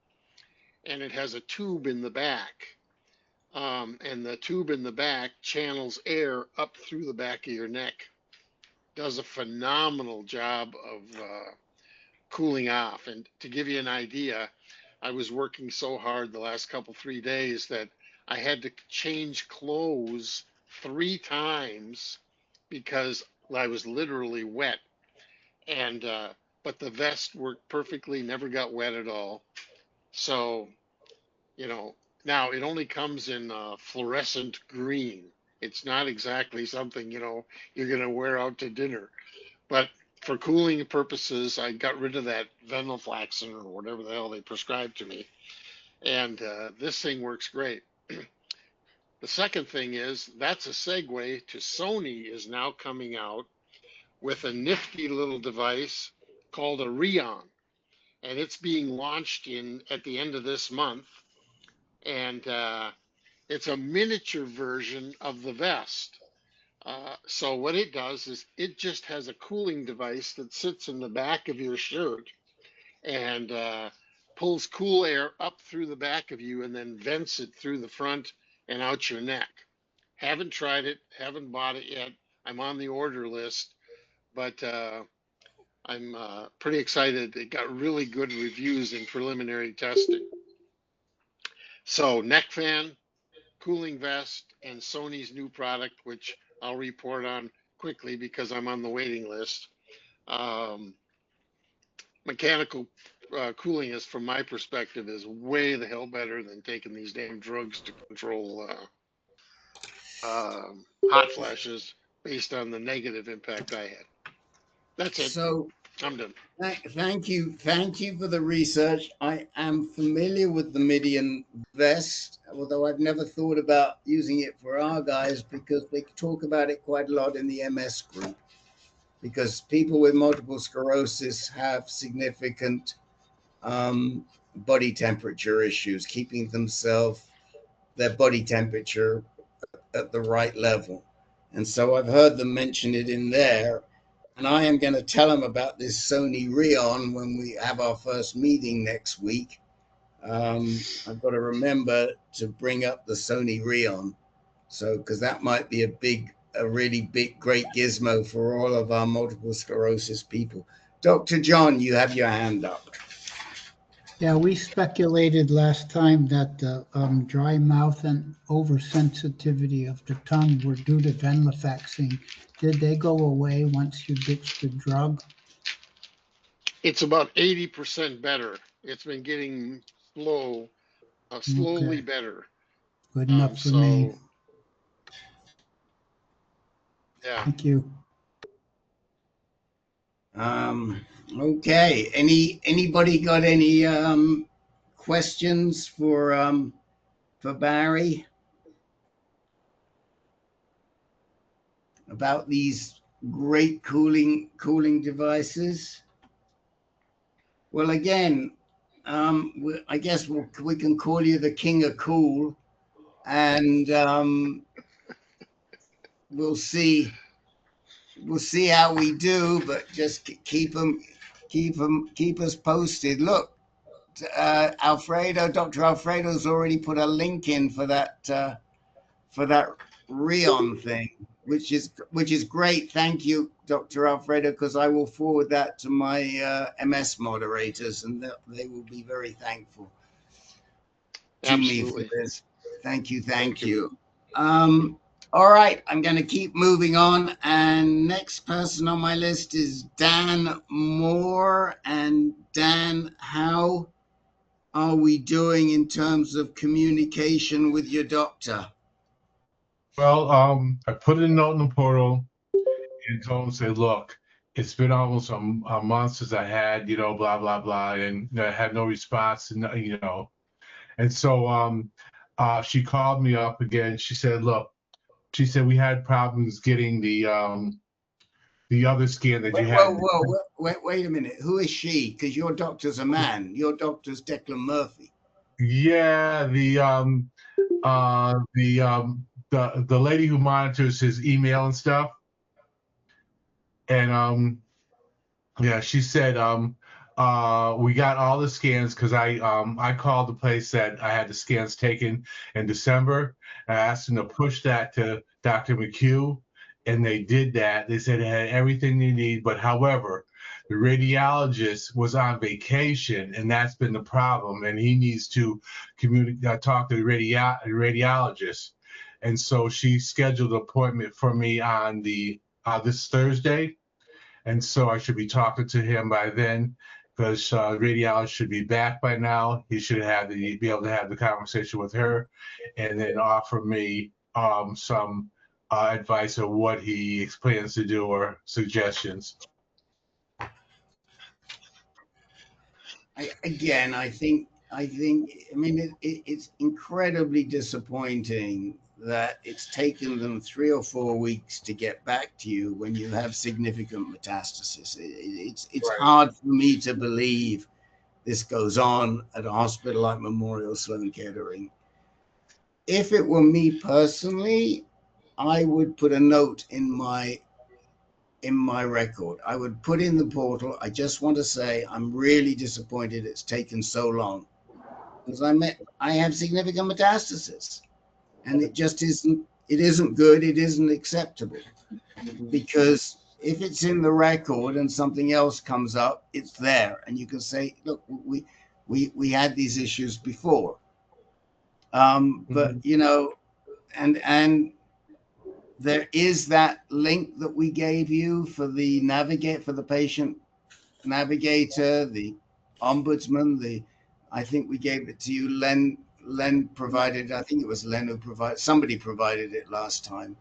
and it has a tube in the back. And the tube in the back channels air up through the back of your neck. Does a phenomenal job of cooling off. And to give you an idea, I was working so hard the last couple 3 days that I had to change clothes 3 times because I was literally wet. and but the vest worked perfectly, never got wet at all. So, you know, now it only comes in fluorescent green. It's not exactly something, you know, you're going to wear out to dinner. But for cooling purposes, I got rid of that venlafaxine or whatever the hell they prescribed to me. And this thing works great. The second thing is that's a segue to Sony is now coming out with a nifty little device called a Rheon. And it's being launched at the end of this month. And it's a miniature version of the vest. So what it does is it just has a cooling device that sits in the back of your shirt and pulls cool air up through the back of you and then vents it through the front and out your neck. Haven't tried it, haven't bought it yet. I'm on the order list, but I'm pretty excited. It got really good reviews in preliminary testing. So neck fan, cooling vest, and Sony's new product, which I'll report on quickly because I'm on the waiting list. Mechanical cooling is, from my perspective, is way the hell better than taking these damn drugs to control hot flashes based on the negative impact I had. That's it. So I'm done. thank you for the research. I am familiar with the Midian vest, although I've never thought about using it for our guys because they talk about it quite a lot in the MS group. Because people with multiple sclerosis have significant body temperature issues, keeping their body temperature at the right level. And so I've heard them mention it in there. And I am going to tell them about this Sony Rheon when we have our first meeting next week. I've got to remember to bring up the Sony Rheon. So, because that might be a really big, great gizmo for all of our multiple sclerosis people. Dr. John, you have your hand up. Yeah, we speculated last time that the dry mouth and oversensitivity of the tongue were due to venlafaxine. Did they go away once you ditched the drug? It's about 80% better. It's been getting slowly Okay. better. Good enough for me. Yeah. Thank you. Okay. Anybody got any questions for Barry about these great cooling devices? Well, again, I guess we can call you the king of cool, and we'll see how we do, but just keep us posted. Look, Dr. Alfredo's already put a link in for that Rheon thing, which is great. Thank you, Dr. Alfredo, because I will forward that to my MS moderators, and they will be very thankful to me for this. Thank you. All right, I'm going to keep moving on, and next person on my list is Dan Moore. And Dan, how are we doing in terms of communication with your doctor? Well, I put a note in the portal and told him, say, look, it's been almost a month since I had, blah, blah, blah, and I had no response, and, And so she called me up again. She said, look, we had problems getting the other scan that you had. Wait a minute. Who is she? Because your doctor's a man. Your doctor's Declan Murphy. Yeah, the lady who monitors his email and stuff. And yeah, she said we got all the scans because I called the place that I had the scans taken in December. I asked them to push that to Dr. McHugh, and they did that. They said it had everything they need, but however, the radiologist was on vacation, and that's been the problem, and he needs to talk to the radiologist. And so she scheduled an appointment for me on this Thursday. and so I should be talking to him by then, because radiologist should be back by now. He should be able to have the conversation with her, and then offer me some advice of what he plans to do or suggestions. I mean, it's incredibly disappointing that it's taken them 3 or 4 weeks to get back to you when you have significant metastasis. It's Right. hard for me to believe this goes on at a hospital like Memorial Sloan Kettering. If it were me personally, I would put a note in my record. I would put in the portal, I just want to say I'm really disappointed it's taken so long, because I have significant metastasis, and it just isn't good, it isn't acceptable. Because if it's in the record and something else comes up, it's there, and you can say, look, we had these issues before. But you know, and there is that link that we gave you for the patient navigator, the ombudsman, I think we gave it to you. Len provided, I think it was Len who provided, somebody provided it last time.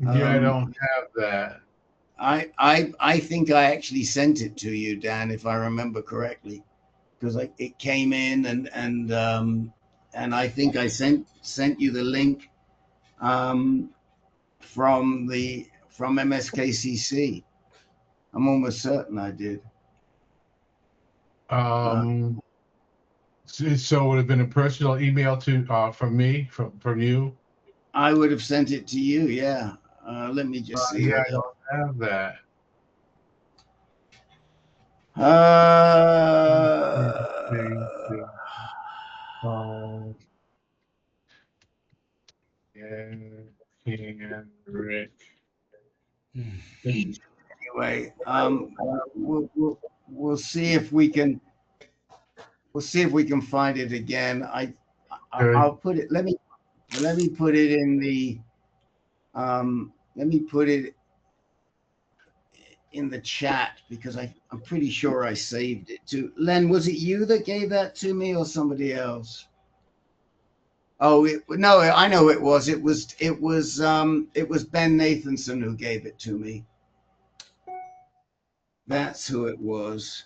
Yeah, I don't have that. I think I actually sent it to you, Dan, if I remember correctly, because it came in and I think I sent you the link from MSKCC. I'm almost certain I did. So it would have been a personal email from me, from you? I would have sent it to you, yeah. Let me just see. Yeah, I don't have that. Rick. Anyway, we'll see if we can. We'll see if we can find it again. I'll put it. Let me put it in the. Let me put it in the chat, because I'm pretty sure I saved it to Len. Was it you that gave that to me or somebody else? Oh no, I know it was. It was Ben Nathanson who gave it to me. That's who it was.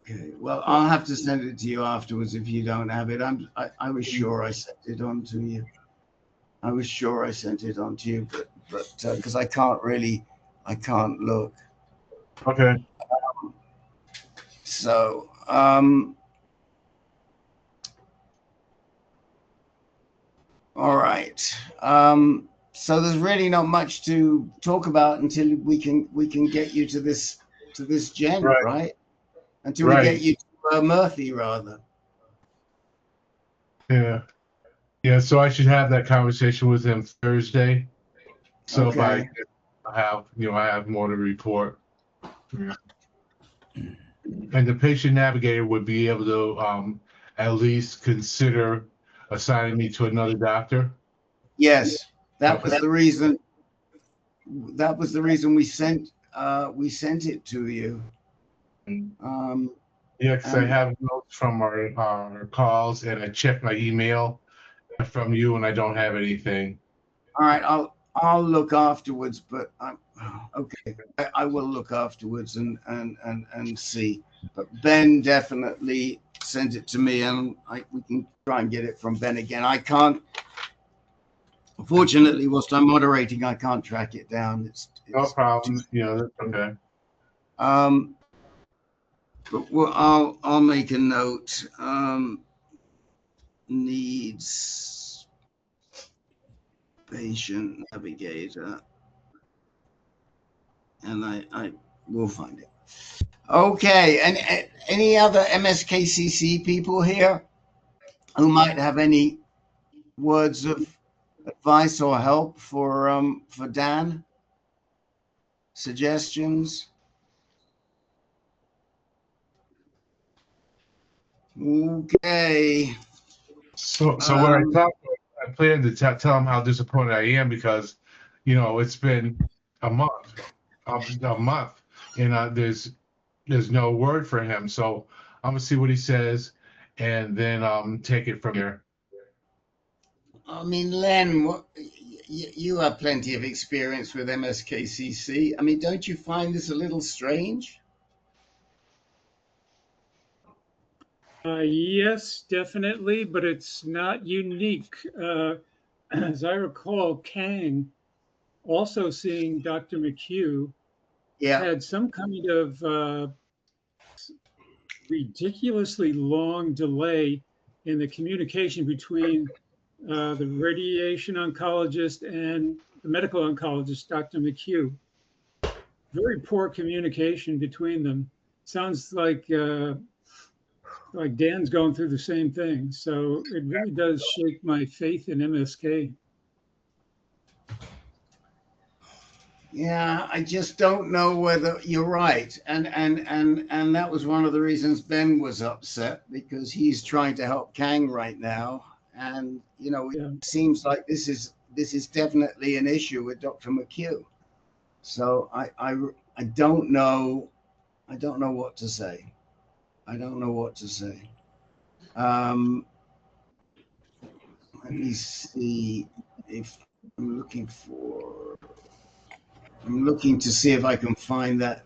Okay, well, I'll have to send it to you afterwards if you don't have it. I was sure I sent it on to you. I was sure I sent it on to you, but because I can't look. Okay. So, all right. So there's really not much to talk about until we can get you to this Gent, right? Until we get you to Murphy, rather. Yeah. Yeah, so I should have that conversation with him Thursday. So okay. If I have more to report. Yeah. And the patient navigator would be able to at least consider assigning me to another doctor. Yes, that was the reason. That was the reason we sent it to you. Yeah, because I have notes from our calls, and I checked my email from you, and I don't have anything. All right, I'll look afterwards, but okay. I will look afterwards and see. But Ben definitely sent it to me, and we can try and get it from Ben again. I can't. Unfortunately, whilst I'm moderating, I can't track it down. It's no problem. That's okay. But I'll make a note. Needs patient navigator, and I will find it. Okay, and any other MSKCC people here who might have any words of advice or help for Dan? Suggestions? Okay. So when I talk, I plan to tell him how disappointed I am because, you know, it's been a month, and there's no word for him. So I'm gonna see what he says, and then take it from there. I mean, Len, you have plenty of experience with MSKCC. I mean, don't you find this a little strange? Yes, definitely, but it's not unique. As I recall, Kang, also seeing Dr. McHugh, had some kind of ridiculously long delay in the communication between the radiation oncologist and the medical oncologist, Dr. McHugh. Very poor communication between them. Sounds like Dan's going through the same thing. So it really does shake my faith in MSK. Yeah, I just don't know whether you're right. And that was one of the reasons Ben was upset, because he's trying to help Kang right now. And, you know, it seems like this is definitely an issue with Dr. McHugh. So I don't know. I don't know what to say. I don't know what to say. Let me see if I'm looking to see if I can find that.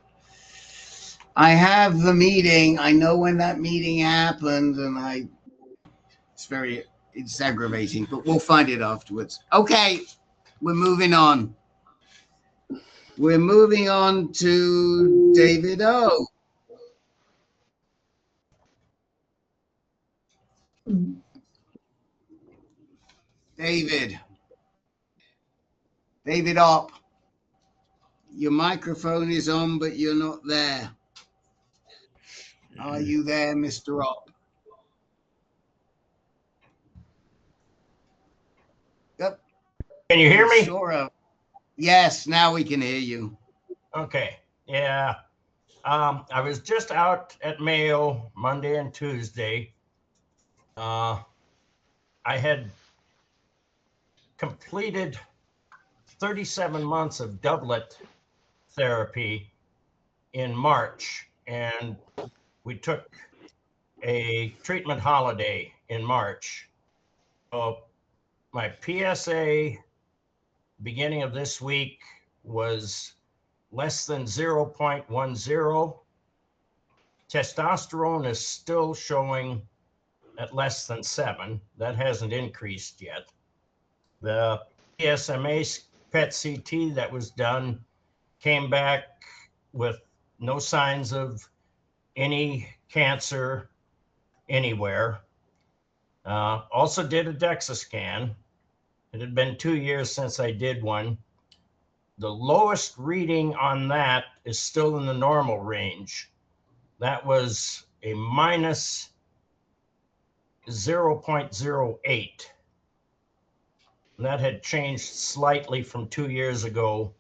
I have the meeting. I know when that meeting happened, and it's aggravating, but we'll find it afterwards. Okay, we're moving on. We're moving on to David O. David up. Your microphone is on, but you're not there. Are you there, Mr. Op? Yep. Can you hear me? Sure. Yes, now we can hear you. Okay. Yeah. I was just out at Mayo Monday and Tuesday. I had completed 37 months of doublet therapy in March, and we took a treatment holiday in March. So my PSA beginning of this week was less than 0.10. Testosterone is still showing at less than 7. That hasn't increased yet. The PSMA PET CT that was done came back with no signs of any cancer anywhere. Also did a DEXA scan. It had been 2 years since I did one. The lowest reading on that is still in the normal range. That was a minus 0.08. That had changed slightly from 2 years ago,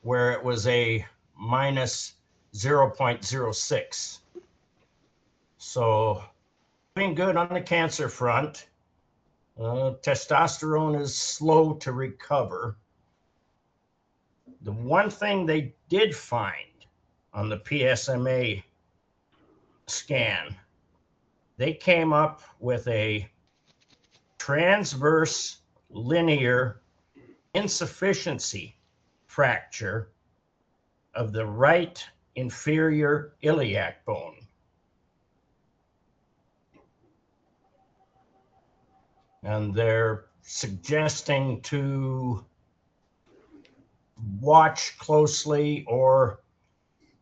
where it was a minus 0.06. So doing good on the cancer front. Testosterone is slow to recover. The one thing they did find on the PSMA scan, they came up with a transverse linear insufficiency fracture of the right inferior iliac bone. And they're suggesting to watch closely,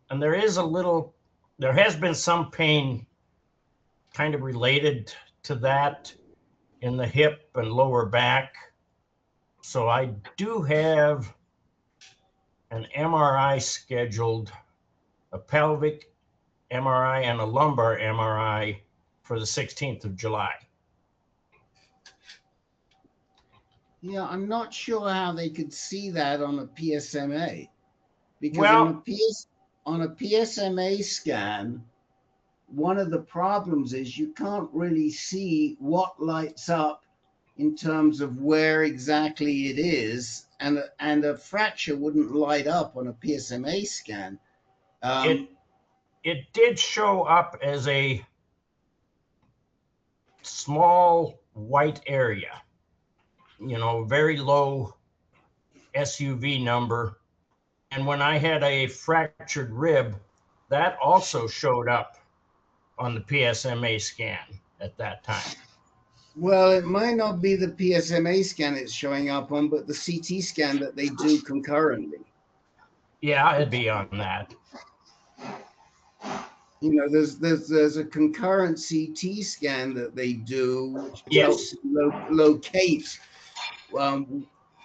and there has been some pain kind of related to that in the hip and lower back. So I do have an MRI scheduled, a pelvic MRI and a lumbar MRI for the 16th of July. Yeah, I'm not sure how they could see that on a PSMA, because on a PSMA scan, one of the problems is you can't really see what lights up in terms of where exactly it is, and a fracture wouldn't light up on a PSMA scan. It did show up as a small white area, very low SUV number. And when I had a fractured rib, that also showed up on the PSMA scan at that time. Well, it might not be the PSMA scan it's showing up on, but the CT scan that they do concurrently. Yeah, it'd be on that. There's a concurrent CT scan that they do, which helps locate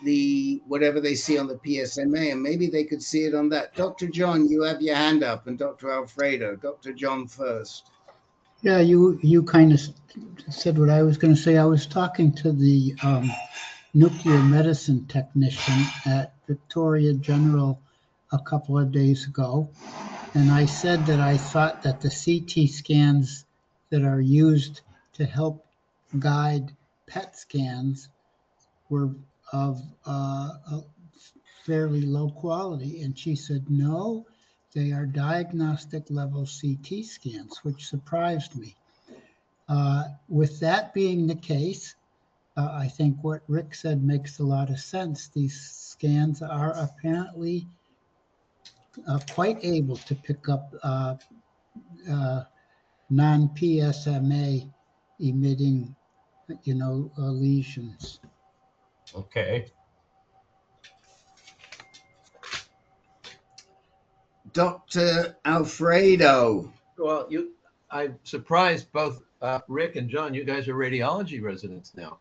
the whatever they see on the PSMA, and maybe they could see it on that. Dr. John, you have your hand up, and Dr. Alfredo. Dr. John first. Yeah, you kind of said what I was going to say. I was talking to the nuclear medicine technician at Victoria General a couple of days ago, and I said that I thought that the CT scans that are used to help guide PET scans were of fairly low quality, and she said no, they are diagnostic level CT scans, which surprised me. With that being the case, I think what Rick said makes a lot of sense. These scans are apparently quite able to pick up non-PSMA emitting, lesions. Okay. Dr. Alfredo. Well, I'm surprised both Rick and John, you guys are radiology residents now.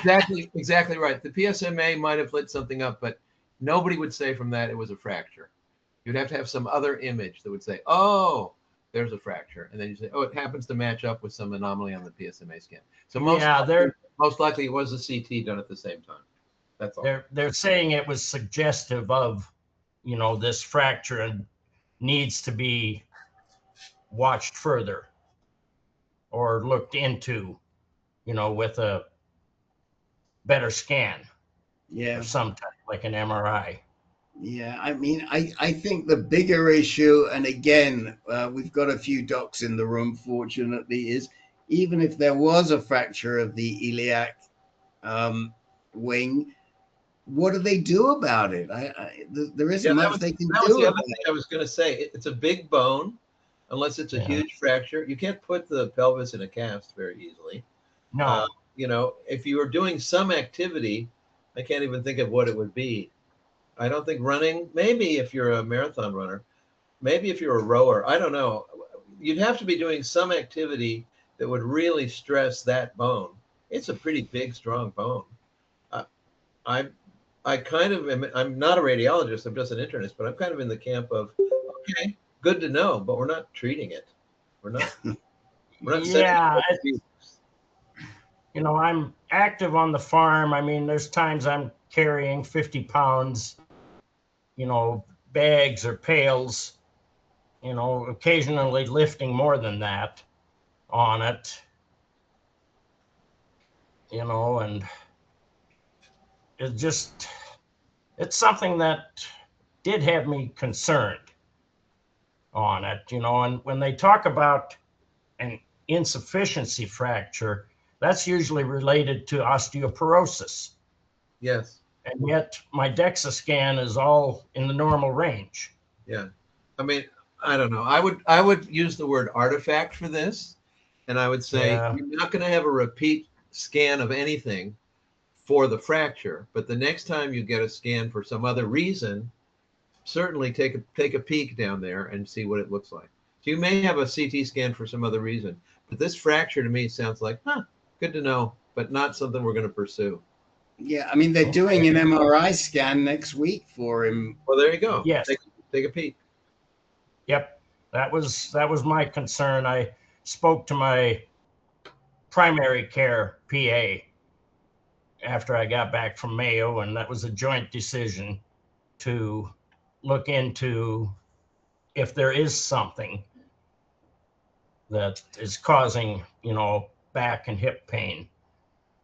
That's exactly right. The PSMA might have lit something up, but nobody would say from that it was a fracture. You'd have to have some other image that would say, oh, there's a fracture. And then you say, oh, it happens to match up with some anomaly on the PSMA scan. So most likely it was a CT done at the same time. That's all. They're saying it was suggestive of, this fracture and needs to be watched further or looked into, with a better scan. Yeah. Or some type, like an MRI. Yeah, I mean, I think the bigger issue, and again, we've got a few docs in the room, fortunately, is even if there was a fracture of the iliac wing, what do they do about it? There isn't much they can do. That was the other thing I was going to say. It's a big bone, unless it's a huge fracture. You can't put the pelvis in a cast very easily. No. If you were doing some activity, I can't even think of what it would be. I don't think running, maybe if you're a marathon runner, maybe if you're a rower, I don't know. You'd have to be doing some activity that would really stress that bone. It's a pretty big, strong bone. I kind of am, I'm not a radiologist, I'm just an internist, but I'm kind of in the camp of, okay, good to know, but we're not treating it. We're not yeah. I'm active on the farm. I mean, there's times I'm carrying 50 pounds, bags or pails, occasionally lifting more than that on it, and it's something that did have me concerned on it, and when they talk about an insufficiency fracture, that's usually related to osteoporosis. Yes. And yet my DEXA scan is all in the normal range. Yeah. I mean, I don't know. I would use the word artifact for this. And I would say you're not going to have a repeat scan of anything for the fracture, but the next time you get a scan for some other reason, certainly take a peek down there and see what it looks like. So you may have a CT scan for some other reason, but this fracture to me sounds like, good to know, but not something we're going to pursue. Yeah, I mean, they're doing an MRI scan next week for him. Well, there you go. Yes. Take a peek. Yep. That was my concern. I spoke to my primary care PA after I got back from Mayo, and that was a joint decision to look into if there is something that is causing, back and hip pain.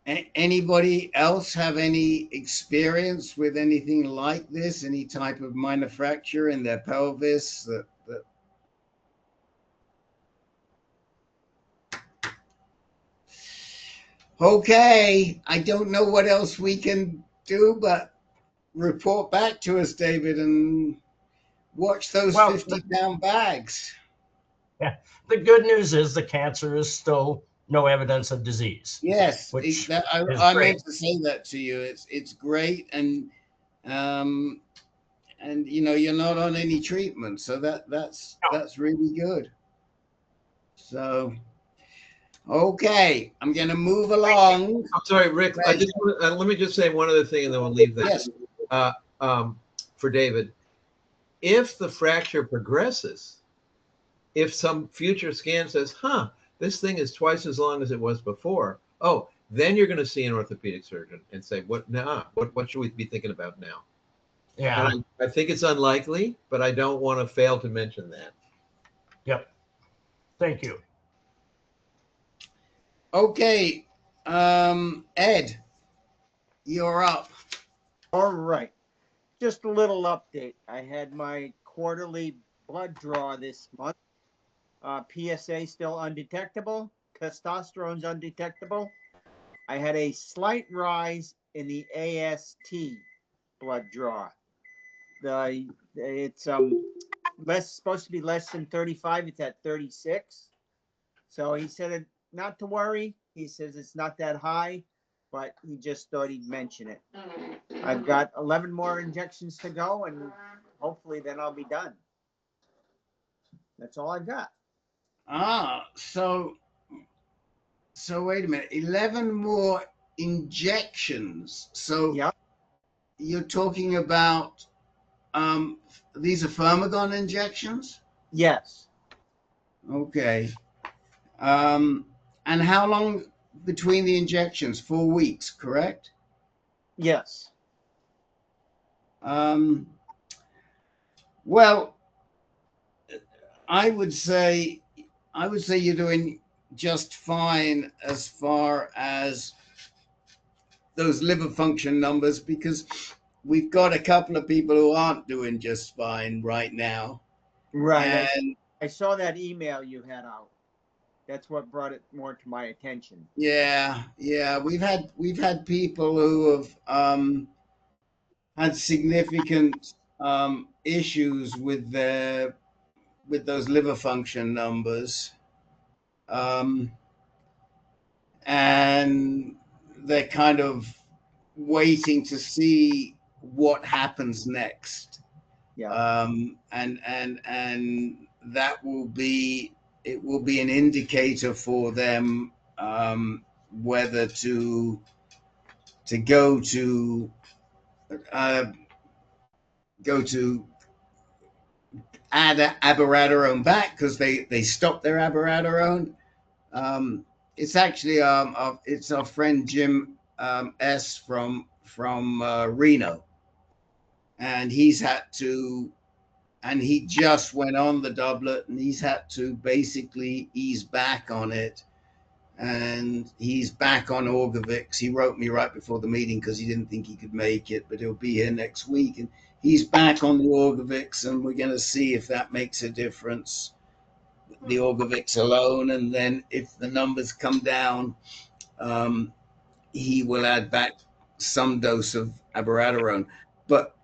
Anybody else have any experience with anything like this? Any type of minor fracture in their pelvis? Okay, I don't know what else we can do, but report back to us, David, and watch those 50-pound bags. Yeah, the good news is the cancer is still no evidence of disease. Yes, I meant to say that to you. It's great, and you're not on any treatment, so that's really good. So, okay, I'm gonna move along. I'm sorry, Rick. I just let me just say one other thing, and then we'll leave that. Yes. For David, if the fracture progresses, if some future scan says, "Huh, this thing is twice as long as it was before," oh, then you're going to see an orthopedic surgeon and say, "What now? What should we be thinking about now?" Yeah, and I think it's unlikely, but I don't want to fail to mention that. Yep. Thank you. Okay, Ed, you're up. All right. Just a little update. I had my quarterly blood draw this month. PSA still undetectable. Testosterone's undetectable. I had a slight rise in the AST blood draw. It's supposed to be less than 35. It's at 36. So he said not to worry. He says it's not that high, but he just thought he'd mention it. I've got 11 more injections to go, and hopefully then I'll be done. That's all I've got. So wait a minute, 11 more injections. So yep. You're talking about these are Firmagon injections? Yes. Okay. And how long between the injections? 4 weeks, correct? Yes. Well, I would say you're doing just fine as far as those liver function numbers, because we've got a couple of people who aren't doing just fine right now. Right. And I saw that email you had out. That's what brought it more to my attention. yeah, we've had people who have had significant issues with those liver function numbers, and they're kind of waiting to see what happens next. Yeah. And that will be an indicator for them whether to go to add abiraterone back, because they stopped their abiraterone. It's actually it's our friend Jim S from Reno, and he just went on the doublet, and he's had to basically ease back on it, and he's back on Orgovix. He wrote me right before the meeting because he didn't think he could make it, but he'll be here next week, and he's back on the Orgovix, and we're going to see if that makes a difference, the Orgovix alone. And then if the numbers come down, he will add back some dose of abiraterone. But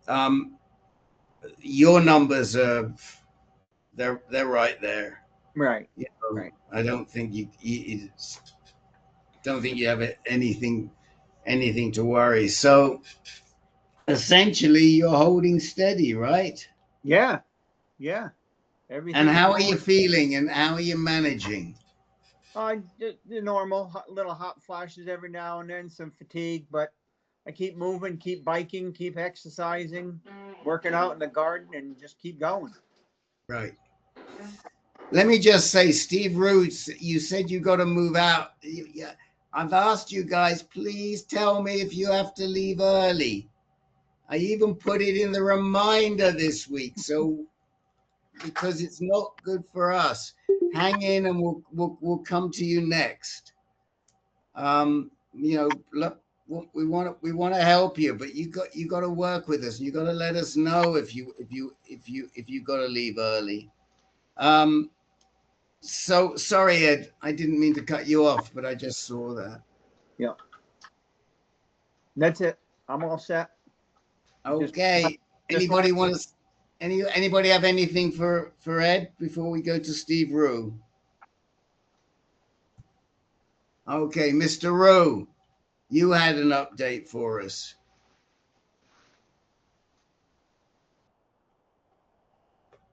your numbers are they're right there. Right. You know, right. I don't think you have anything to worry. So essentially, you're holding steady, right? Yeah. Everything. And how are you feeling, and how are you managing? The normal little hot flashes every now and then, some fatigue, but I keep moving, keep biking, keep exercising, working out in the garden, and just keep going. Right. Let me just say, Steve Roots, you said you got to move out. Yeah, I've asked you guys, please tell me if you have to leave early. I even put it in the reminder this week. So because it's not good for us. Hang in, and we'll come to you next. You know, look, we want to help you, but you got to work with us. You got to let us know if you got to leave early. So sorry, Ed, I didn't mean to cut you off, but I just saw that. Yeah. That's it. I'm all set. Okay. Anybody want to? Anybody have anything for Ed before we go to Steve Rue? Okay, Mr. Rue, you had an update for us.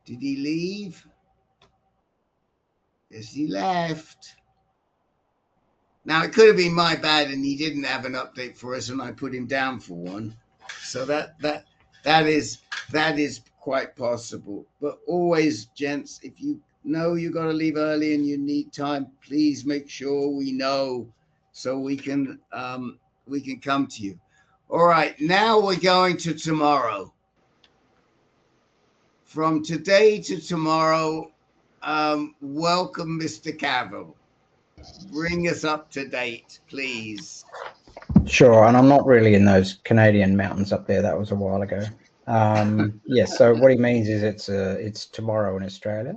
Did he leave? Yes, he left. Now, it could have been my bad and he didn't have an update for us and I put him down for one. So that is quite possible. But always, gents, if you know you got to leave early and you need time, please make sure we know so we can come to you. All right, now we're going to tomorrow. From today to tomorrow, welcome, Mr. Cavill. Bring us up to date, please. Sure, and I'm not really in those Canadian mountains up there. That was a while ago. Yes, so what he means is it's tomorrow in Australia.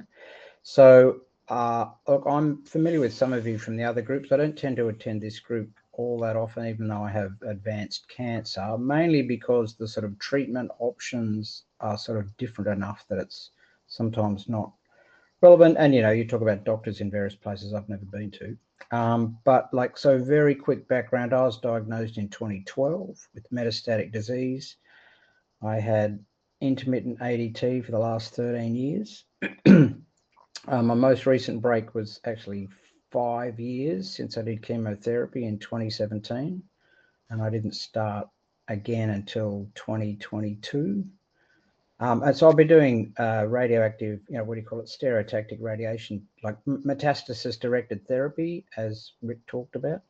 So look, I'm familiar with some of you from the other groups. I don't tend to attend this group all that often, even though I have advanced cancer, mainly because the sort of treatment options are sort of different enough that it's sometimes not relevant. And, you know, you talk about doctors in various places I've never been to. But like, so very quick background, I was diagnosed in 2012 with metastatic disease. I had intermittent ADT for the last 13 years. My most recent break was actually 5 years since I did chemotherapy in 2017, and I didn't start again until 2022. And so I'll be doing radioactive, you know, what do you call it, stereotactic radiation, like metastasis-directed therapy, as Rick talked about.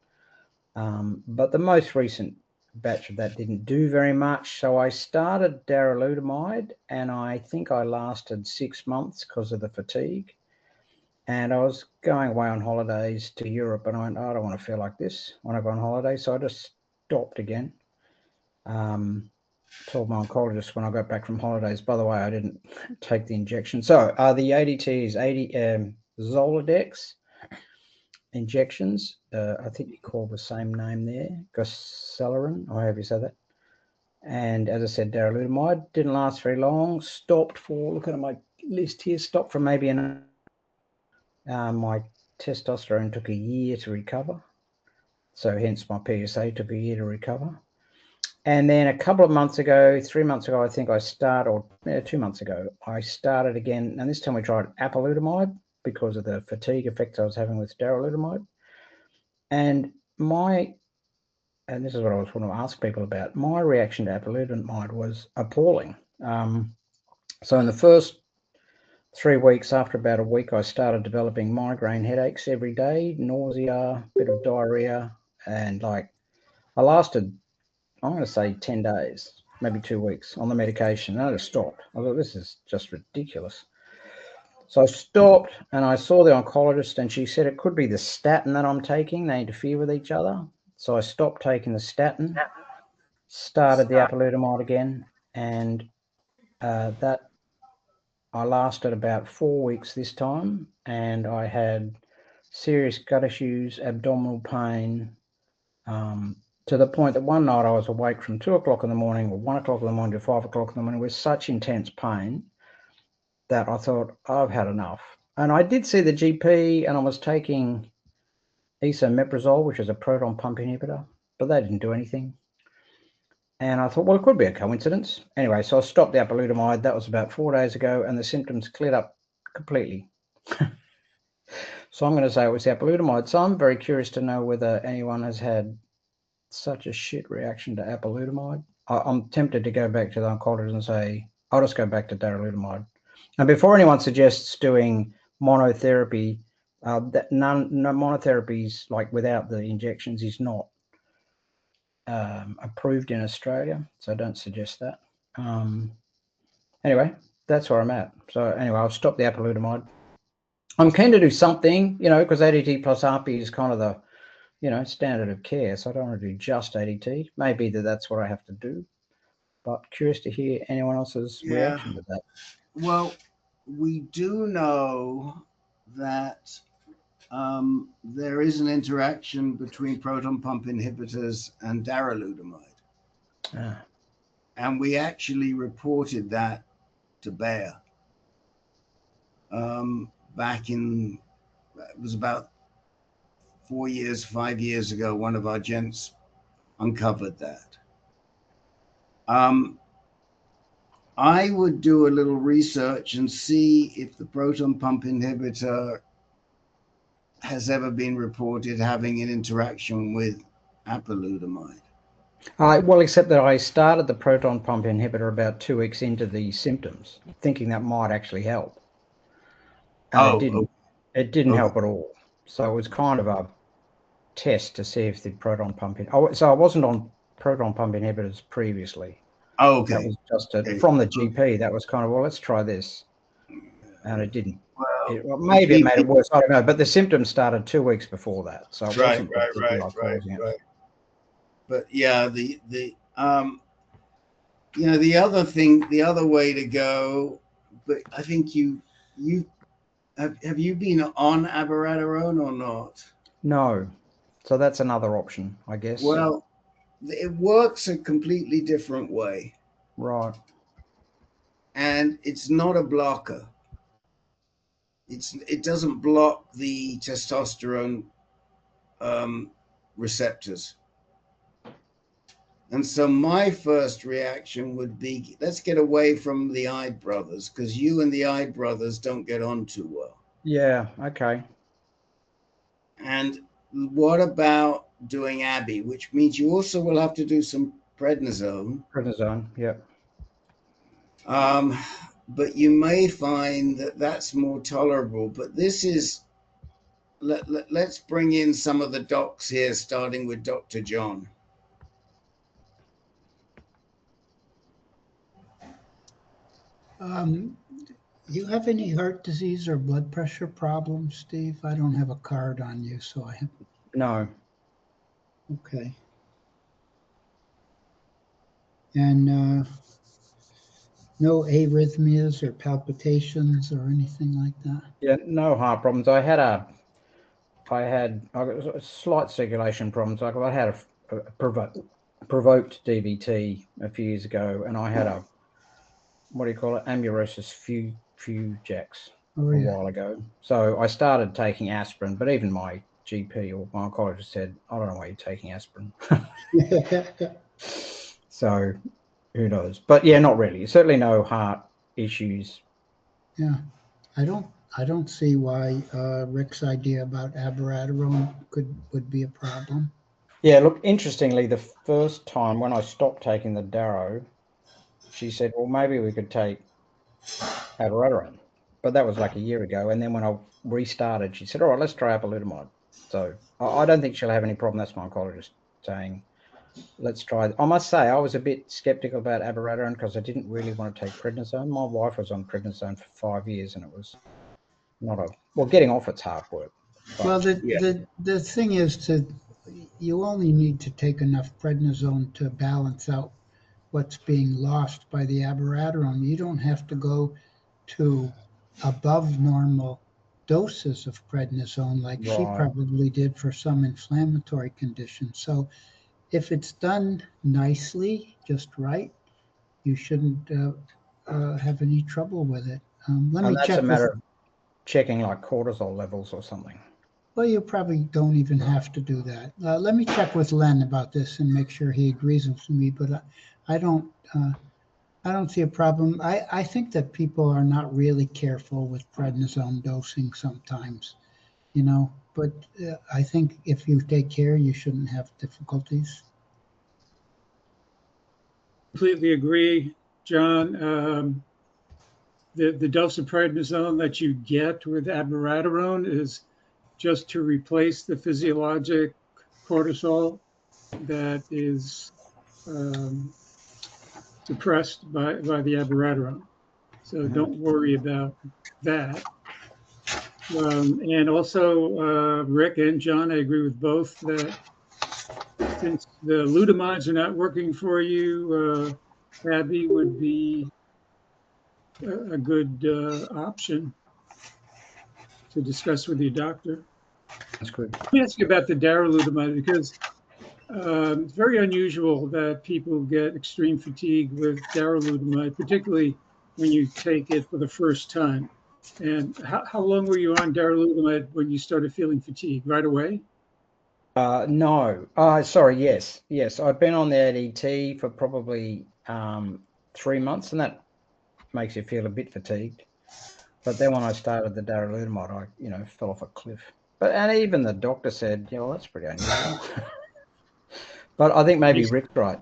But the most recent batch of that didn't do very much. So I started darolutamide, and I think I lasted 6 months because of the fatigue. And I was going away on holidays to Europe, and I went, oh, I don't want to feel like this when I go on holiday. So I just stopped again. Told my oncologist when I got back from holidays, by the way, I didn't take the injection. So the ADT is Zoladex injections. I think you call the same name there, Goselerin, or however you say that. And as I said, darolutamide didn't last very long. Stopped for, looking at my list here, stopped for maybe an my testosterone took a year to recover. So hence my PSA took a year to recover. And then a couple of months ago, 3 months ago, I think I started, or 2 months ago, I started again. And this time we tried apalutamide because of the fatigue effects I was having with darolutamide. And this is what I was want to ask people about, my reaction to apalutamide was appalling. So in the first 3 weeks, after about a week, I started developing migraine headaches every day, nausea, bit of diarrhea, and like I lasted, I'm going to say 10 days, maybe 2 weeks on the medication. And I just stopped. I thought, this is just ridiculous. So I stopped and I saw the oncologist and she said it could be the statin that I'm taking. They interfere with each other. So I stopped taking the statin, started the apalutamide again, and that I lasted about 4 weeks this time, and I had serious gut issues, abdominal pain, to the point that one night I was awake from 2 o'clock in the morning or 1 o'clock in the morning to 5 o'clock in the morning with such intense pain that I thought, I've had enough. And I did see the GP and I was taking esomeprazole, which is a proton pump inhibitor, but that didn't do anything. And I thought, well, it could be a coincidence. Anyway, so I stopped the apalutamide. That was about 4 days ago, and the symptoms cleared up completely. So I'm going to say it was the apalutamide. So I'm very curious to know whether anyone has had such a shit reaction to apalutamide. I'm tempted to go back to the oncologist and say, I'll just go back to darolutamide. And before anyone suggests doing monotherapy, that no monotherapies like without the injections is not approved in Australia, so don't suggest that. Anyway, that's where I'm at. So anyway, I've stopped the apalutamide. I'm keen to do something, because ADT plus ARPI is kind of the, standard of care. So I don't want to do just ADT. Maybe that's what I have to do. But curious to hear anyone else's reaction to that. Well, we do know that there is an interaction between proton pump inhibitors and darolutamide. Ah. And we actually reported that to Bayer back in, it was about 5 years ago, one of our gents uncovered that. I would do a little research and see if the proton pump inhibitor has ever been reported having an interaction with apalutamide. Well, except that I started the proton pump inhibitor about 2 weeks into the symptoms, thinking that might actually help. And it didn't. It didn't help at all. So it was kind of a test to see if the proton pump. So I wasn't on proton pump inhibitors previously. Oh, okay. That was just from the GP. That was kind of, well, let's try this, and it didn't. Well, maybe it made it worse. I don't know. But the symptoms started 2 weeks before that, so it wasn't right. But yeah, the other thing, the other way to go. But I think you have you been on abiraterone or not? No. So that's another option, I guess. Well, it works a completely different way. Right. And it's not a blocker. It doesn't block the testosterone receptors. And so my first reaction would be, let's get away from the Ide Brothers, because you and the Ide Brothers don't get on too well. Yeah, okay. And what about doing Abby, which means you also will have to do some prednisone. Prednisone, yeah. But you may find that that's more tolerable. But this is, let's bring in some of the docs here, starting with Dr. John. You have any heart disease or blood pressure problems, Steve? I don't have a card on you, so I have. No. Okay. And no arrhythmias or palpitations or anything like that? Yeah, no heart problems. I had slight circulation problems. Like I had a provoked DVT a few years ago, and I had a, what do you call it, amaurosis fugax a while ago. So I started taking aspirin, but even my GP or my oncologist said, I don't know why you're taking aspirin. So who knows? But yeah, not really. Certainly no heart issues. Yeah, I don't see why Rick's idea about abiraterone would be a problem. Yeah, look, interestingly, the first time when I stopped taking the daro, she said, well, maybe we could take abiraterone. But that was like a year ago. And then when I restarted, she said, all right, let's try apalutamide. So I don't think she'll have any problem. That's my oncologist saying, let's try it. I must say, I was a bit skeptical about abiraterone because I didn't really want to take prednisone. My wife was on prednisone for 5 years, and it was not getting off it's hard work. But, well, the thing is you only need to take enough prednisone to balance out what's being lost by the abiraterone. You don't have to go to above normal doses of prednisone like she probably did for some inflammatory conditions. So if it's done nicely, just right, you shouldn't have any trouble with it. Let me check. That's a matter of checking like cortisol levels or something. Well, you probably don't even have to do that. Let me check with Len about this and make sure he agrees with me. But I don't see a problem. I think that people are not really careful with prednisone dosing sometimes, But I think if you take care, you shouldn't have difficulties. Completely agree, John. The dose of prednisone that you get with abiraterone is just to replace the physiologic cortisol that is suppressed by the abiraterone. So don't worry about that. And also, Rick and John, I agree with both that since the lutamides are not working for you, Abby would be a good option to discuss with your doctor. That's good. Let me ask you about the darolutamide, because it's very unusual that people get extreme fatigue with darolutamide, particularly when you take it for the first time. And how long were you on darolutamide when you started feeling fatigue? Right away? No. Sorry. Yes. I've been on the ADT for probably 3 months, and that makes you feel a bit fatigued. But then when I started the darolutamide, I fell off a cliff. And even the doctor said, yeah, well, that's pretty unusual. But I think maybe Rick's right.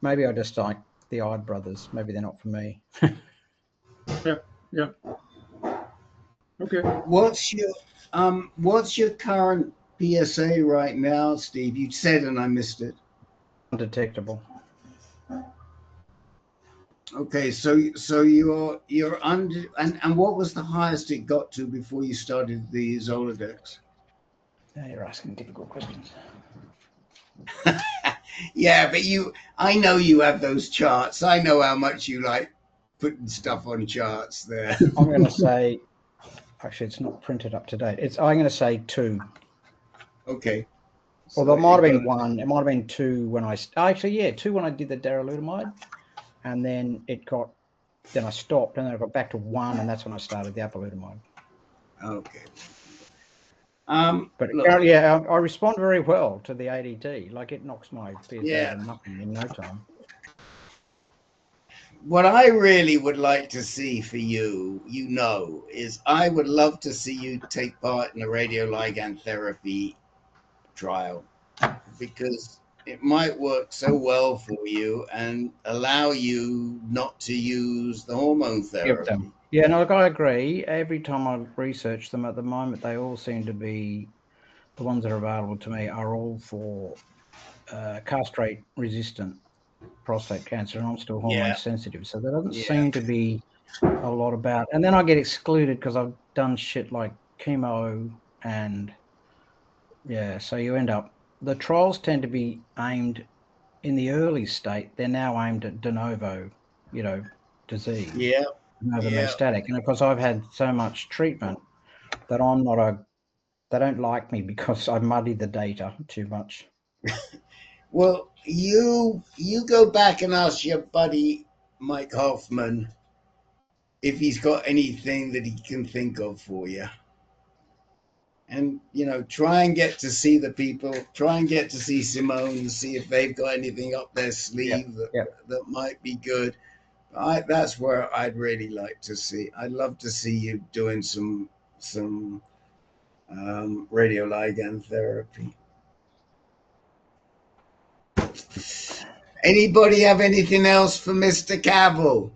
Maybe I just like the Ide Brothers. Maybe they're not for me. Yeah. Okay. What's your current PSA right now, Steve? You said and I missed it. Undetectable. Okay, so you're under, and what was the highest it got to before you started the Zoladex? Now you're asking difficult questions. Yeah, but I know you have those charts. I know how much you like putting stuff on charts there. I'm going to say, actually, it's not printed up to date. I'm going to say 2. Okay. Well, there might have been 1. It might have been 2 when 2 when I did the darolutamide, and then then I stopped, and then I got back to 1, and that's when I started the apalutamide. Okay. But look, I respond very well to the ADT. Like, it knocks my PSA to nothing in no time. what I really would like to see for you, is I would love to see you take part in a radioligand therapy trial, because it might work so well for you and allow you not to use the hormone therapy. Yeah, no, I agree. Every time I research them at the moment, they all seem to be, the ones that are available to me are all for castrate resistant prostate cancer, and I'm still hormone sensitive. So there doesn't seem to be a lot about, and then I get excluded because I've done shit like chemo and so you end up, the trials tend to be aimed in the early state. They're now aimed at de novo, disease. Yeah. Metastatic. And of course, I've had so much treatment that they don't like me because I muddy the data too much. Well, you go back and ask your buddy Mike Hoffman if he's got anything that he can think of for you. And, try and get to see the people, try and get to see Simone, see if they've got anything up their sleeve that might be good. That's where I'd really like to see. I'd love to see you doing some radioligand therapy. Anybody have anything else for Mr. Cavill?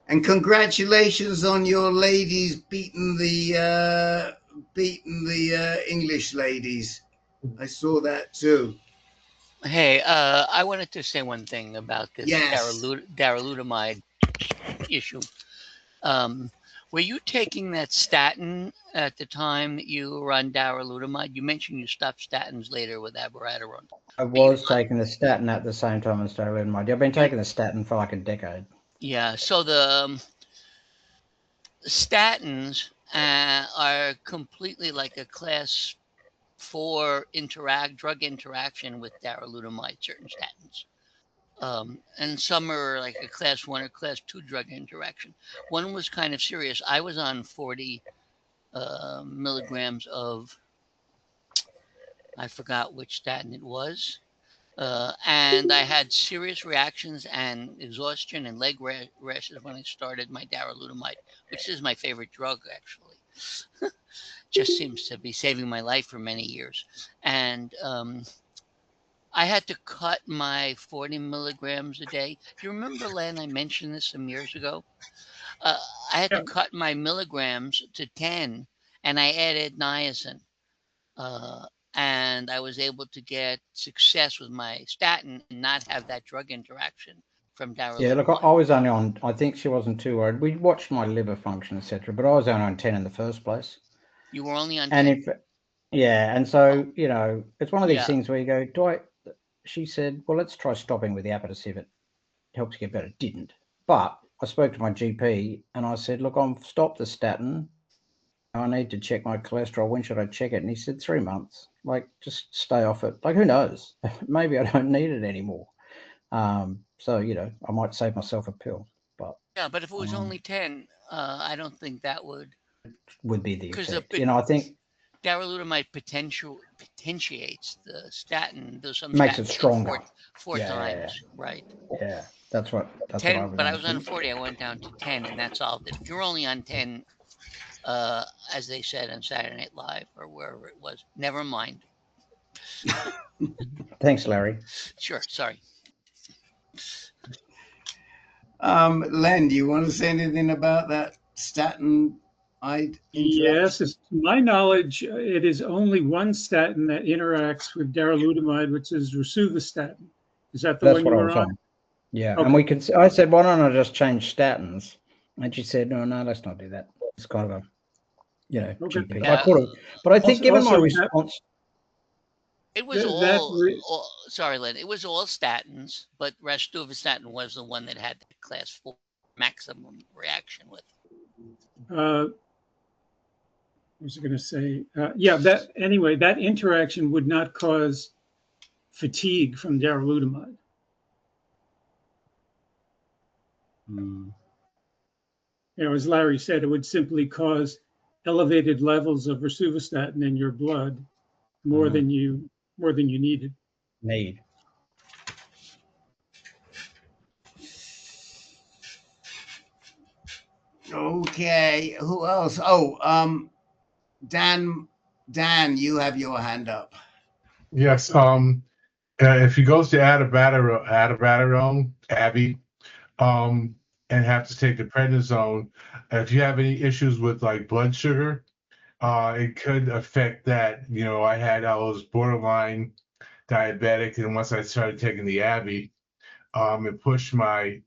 And congratulations on your ladies beating the English ladies. I saw that too. Hey, I wanted to say one thing about this darolutamide issue. Were you taking that statin at the time that you were on darolutamide? You mentioned you stopped statins later with abiraterone. I was taking the statin at the same time as darolutamide. I've been taking the statin for like a decade. Yeah, so the statins are completely like a class 4 drug interaction with darolutamide, certain statins. And some are like a class 1 or class 2 drug interaction. One was kind of serious. I was on 40 milligrams of, I forgot which statin it was. And I had serious reactions and exhaustion and leg rashes when I started my darolutamide, which is my favorite drug, actually. Just seems to be saving my life for many years. And I had to cut my 40 milligrams a day. Do you remember, Len, I mentioned this some years ago? I had to cut my milligrams to 10, and I added niacin. And I was able to get success with my statin and not have that drug interaction from darolutamide. Yeah, look, I was only on, I think she wasn't too worried. We watched my liver function, etc., but I was only on 10 in the first place. You were only on And 10? if, yeah, and so, you know, it's one of these Yeah. things where you go, she said, well, let's try stopping with the apple to see if it helps you get better. It didn't. But I spoke to my GP and I said, look, I've stopped the statin. I need to check my cholesterol. When should I check it? And he said 3 months. Like, just stay off it. Like, who knows? Maybe I don't need it anymore. So, you know, I might save myself a pill. But Yeah, but if it was only 10, I don't think that would be the because effect. You know, I think darolutamide potentiates the statin. There's some makes it statins stronger. four times, right? Yeah, that's what 10, I would but I was on understand. 40. I went down to 10, and that solved it. If you're only on 10, as they said on Saturday Night Live or wherever it was, never mind. Thanks, Larry. Sure, sorry. Len, do you want to say anything about that statin? Yes, to my knowledge, it is only one statin that interacts with darolutamide, which is rosuvastatin. Is that the That's one what you I were was on? on. Yeah, Okay. and we could. I said, why don't I just change statins? And she said, no, let's not do that. It's kind of a, you know, Okay. GP. Yeah. I could have, but I think given my Also, response, It was all sorry, Len. It was all statins, but rosuvastatin was the one that had the class 4 maximum reaction with. What was I going to say? Yeah, that anyway, that interaction would not cause fatigue from darolutamide. You know, as Larry said, it would simply cause elevated levels of rosuvastatin in your blood more than you needed. Okay, who else? Oh, Dan, you have your hand up. Yes. If he goes to abiraterone, Abby, and have to take the prednisone, if you have any issues with like blood sugar, it could affect that. You know, I was borderline diabetic, and once I started taking the Abby, it pushed my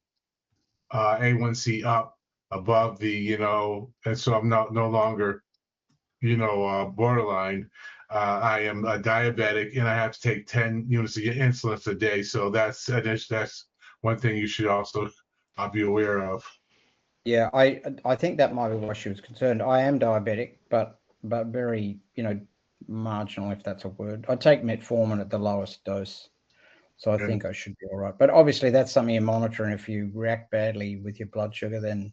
A1C up above the, you know, and so I'm no longer, you know, borderline. I am a diabetic, and I have to take 10 units of insulin a day. So that's one thing you should also be aware of. yeah, I think that might be why she was concerned. I am diabetic, but very, you know, marginal, if that's a word. I take metformin at the lowest dose, so I think I should be all right. But obviously, that's something you monitor, and if you react badly with your blood sugar, then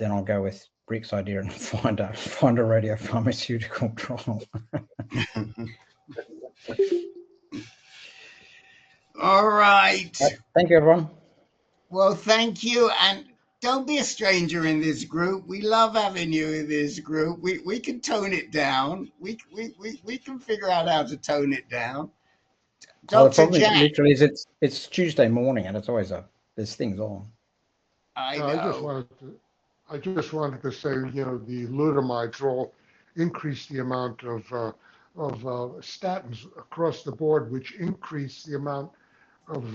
I'll go with Rick's idea and find a radiopharmaceutical trial. All right. Thank you, everyone. Well, thank you, and don't be a stranger in this group. We love having you in this group. We can tone it down. We can figure out how to tone it down. The Dr. problem Jack. literally is it's Tuesday morning, and it's always there's things on. I know. I just wanted to say, you know, the glutamides all increase the amount of statins across the board, which increase the amount of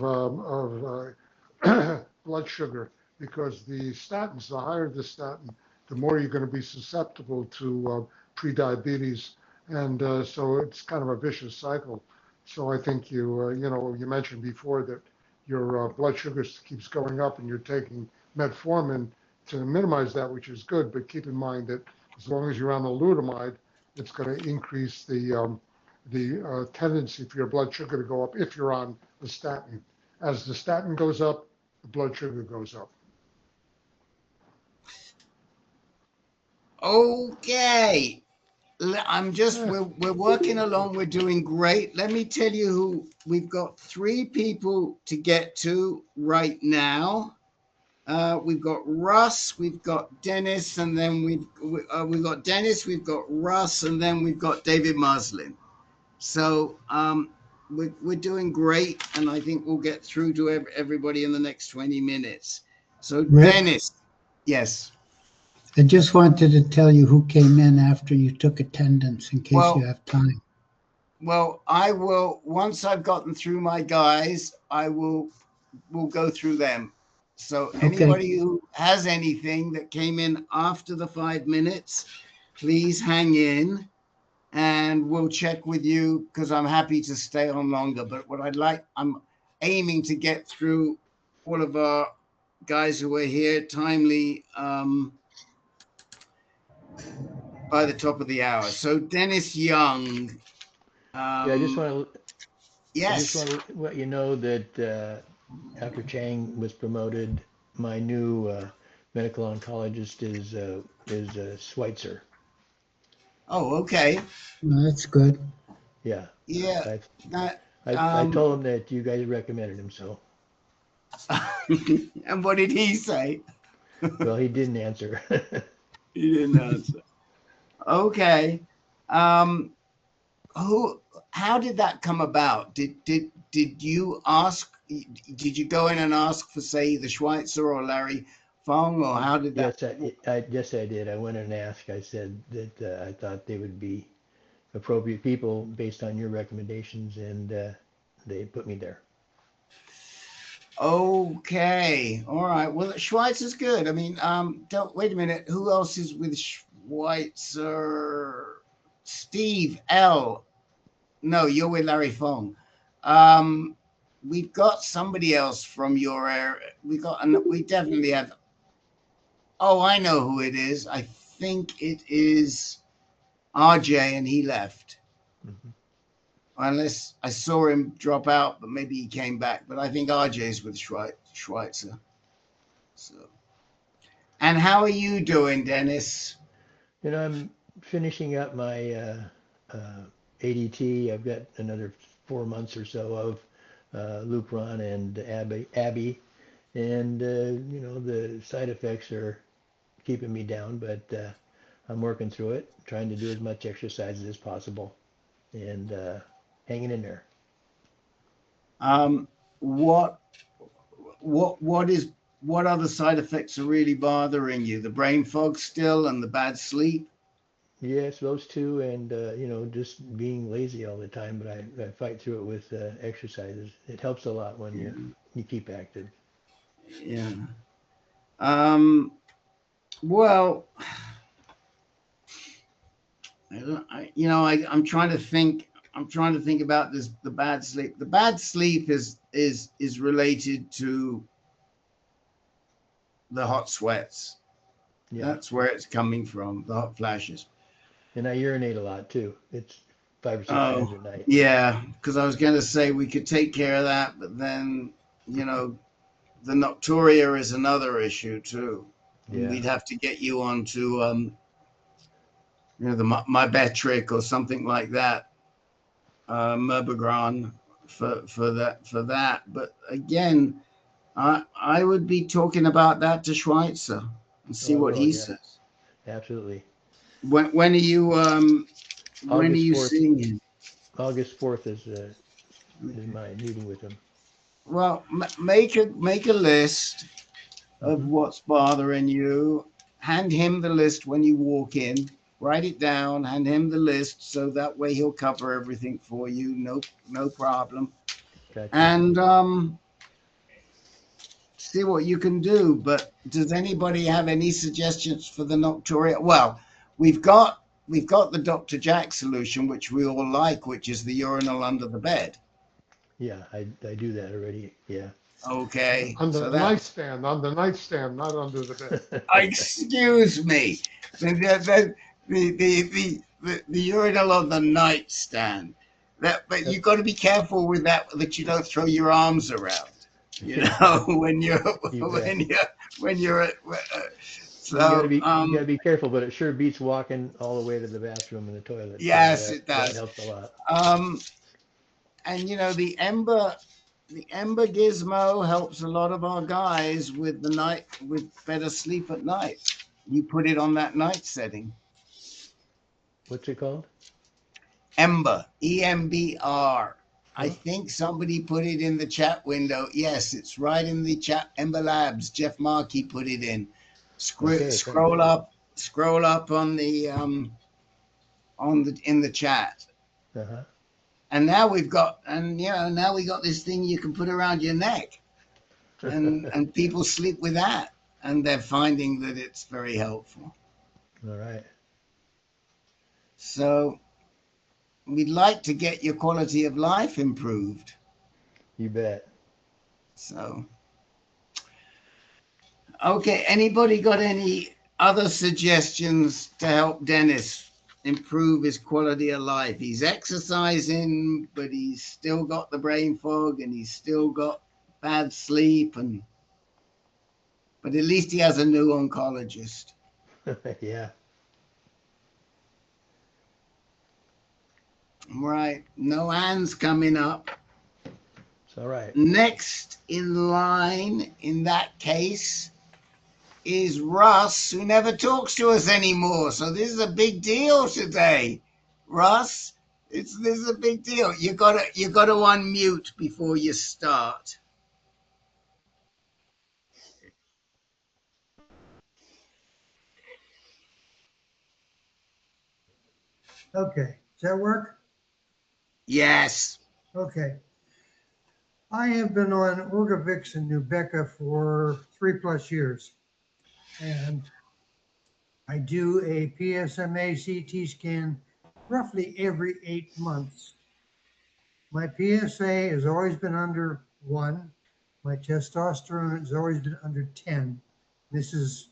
blood sugar, because the statins, the higher the statin, the more you're going to be susceptible to prediabetes, and so it's kind of a vicious cycle. So I think you mentioned before that your blood sugar keeps going up, and you're taking metformin to minimize that, which is good. But keep in mind that as long as you're on the glutamide, it's going to increase the tendency for your blood sugar to go up if you're on the statin. As the statin goes up, the blood sugar goes up. Okay. We're working along. We're doing great. Let me tell you who we've got. 3 people to get to right now. We've got Russ, we've got Dennis, and then we've got Dennis, we've got Russ, and then we've got David Muslin. So we're doing great, and I think we'll get through to everybody in the next 20 minutes. So Rick? Dennis, yes. I just wanted to tell you who came in after you took attendance in case you have time. Well, I will, once I've gotten through my guys, I will we'll go through them. So Okay. anybody who has anything that came in after the 5 minutes, please hang in and we'll check with you because I'm happy to stay on longer. But what I'm aiming to get through all of our guys who are here timely by the top of the hour. So Dennis Young. Yeah, I just want to. Yes. I just want to let you know that after Chang was promoted, my new medical oncologist is Schweizer. Oh, okay. That's good. Yeah. Yeah. I told him that you guys recommended him, so. And what did he say? Well, he didn't answer. He didn't answer. Okay. How did that come about? Did you ask? Did you go in and ask for, say, the Schweizer or Larry Fong, or how did that? Yes, I did. I went and asked. I said that I thought they would be appropriate people based on your recommendations, and they put me there. Okay. All right. Well, Schweizer's good. I mean, don't wait a minute. Who else is with Schweizer? Steve L. No, you're with Larry Fong. We've got somebody else from your area. We definitely have. Oh, I know who it is. I think it is RJ, and he left. Mm-hmm. Unless I saw him drop out, but maybe he came back. But I think RJ's with Schweizer. So, and how are you doing, Dennis? You know, I'm finishing up my ADT. I've got another 4 months or so of Lupron and Abby, and you know, the side effects are keeping me down, but I'm working through it, trying to do as much exercise as possible, and hanging in there. What other side effects are really bothering you? The brain fog still and the bad sleep? Yes, those two, and you know, just being lazy all the time. But I fight through it with exercises. It helps a lot when you keep active. Yeah. Well, I'm trying to think. I'm trying to think about this. The bad sleep. The bad sleep is related to the hot sweats. Yeah. That's where it's coming from. The hot flashes. And I urinate a lot too. It's 5 or 6 times a night. Yeah, because I was going to say we could take care of that, but then, you know, the nocturia is another issue too. Yeah. We'd have to get you onto, you know, the Mybetriq or something like that, Merbegron for that. But again, I would be talking about that to Schweizer and see what he says. Absolutely. When are you when are you 4th, seeing him? August 4th is my meeting with him. Well, make a list of what's bothering you. Hand him the list when you walk in. Write it down. Hand him the list so that way he'll cover everything for you. No problem. Gotcha. And see what you can do. But does anybody have any suggestions for the nocturia? Well, we've got the Dr. Jack solution, which we all like, which is the urinal under the bed. Yeah, I do that already. Yeah. Okay. Under the nightstand, not under the bed. Excuse me. The urinal on the nightstand. But you've got to be careful with that you don't throw your arms around. You know, when you're so you gotta be careful, but it sure beats walking all the way to the bathroom and the toilet. Yes, so it does. That helps a lot. And you know, the Ember gizmo helps a lot of our guys with better sleep at night. You put it on that night setting. What's it called? Ember, EMBR. I think somebody put it in the chat window. Yes, it's right in the chat. Ember Labs. Jeff Markey put it in. Scroll up on the in the chat. Uh-huh. And now we got this thing you can put around your neck. and people sleep with that, and they're finding that it's very helpful. All right. So we'd like to get your quality of life improved. You bet. So, okay, anybody got any other suggestions to help Dennis improve his quality of life? He's exercising, but he's still got the brain fog and he's still got bad sleep, but at least he has a new oncologist. Yeah. Right. No hands coming up. It's all right. Next in line in that case is Russ, who never talks to us anymore. So this is a big deal today. Russ, this is a big deal. You gotta unmute before you start. Okay, does that work? Yes. Okay. I have been on Orgovix and Nubeqa for 3+ years. And I do a PSMA CT scan roughly every 8 months. My PSA has always been under 1. My testosterone has always been under 10. This is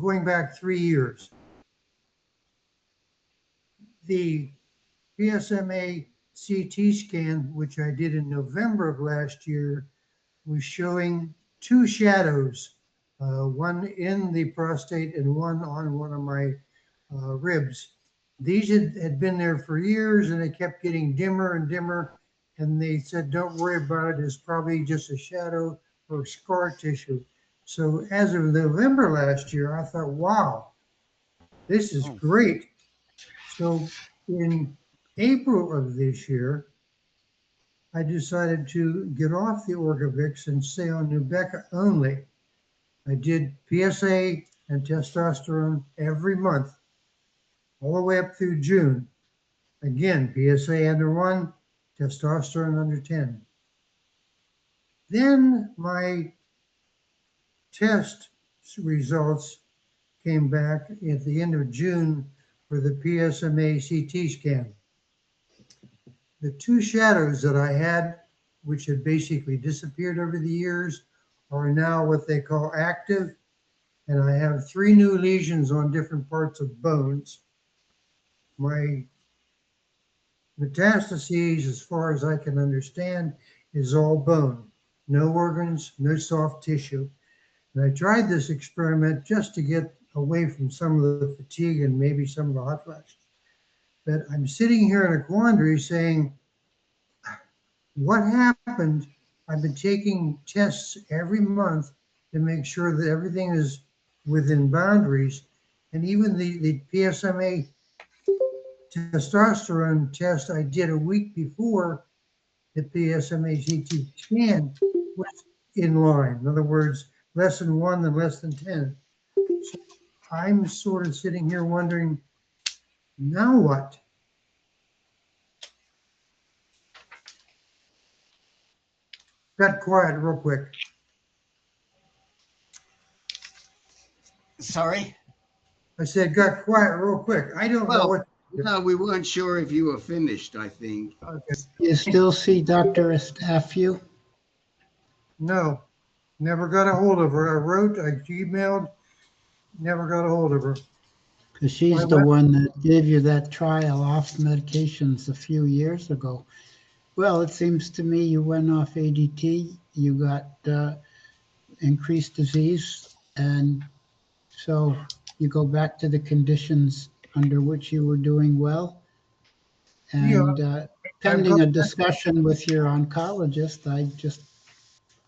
going back 3 years. The PSMA CT scan, which I did in November of last year, was showing 2 shadows, one in the prostate and one on one of my ribs. These had been there for years, and they kept getting dimmer and dimmer, and they said, don't worry about it, it's probably just a shadow or scar tissue. So as of November last year, I thought, wow, this is great. So in April of this year, I decided to get off the Orgovix and stay on Nubeqa only. I did PSA and testosterone every month, all the way up through June. Again, PSA under 1, testosterone under 10. Then my test results came back at the end of June for the PSMA CT scan. The 2 shadows that I had, which had basically disappeared over the years, are now what they call active. And I have 3 new lesions on different parts of bones. My metastases, as far as I can understand, is all bone. No organs, no soft tissue. And I tried this experiment just to get away from some of the fatigue and maybe some of the hot flashes. But I'm sitting here in a quandary saying, what happened? I've been taking tests every month to make sure that everything is within boundaries. And even the PSMA testosterone test I did a week before the PSMA CT scan was in line. In other words, less than 1 and less than 10. So I'm sort of sitting here wondering, now what? Got quiet real quick. Sorry? I said got quiet real quick. I don't know what. No, we weren't sure if you were finished, I think. Okay. You still see Dr. Estafiou? No, never got a hold of her. I wrote, I emailed, never got a hold of her. Because she's the one that gave you that trial off medications a few years ago. Well, it seems to me you went off ADT, you got increased disease, and so you go back to the conditions under which you were doing well. And pending a discussion with your oncologist, I just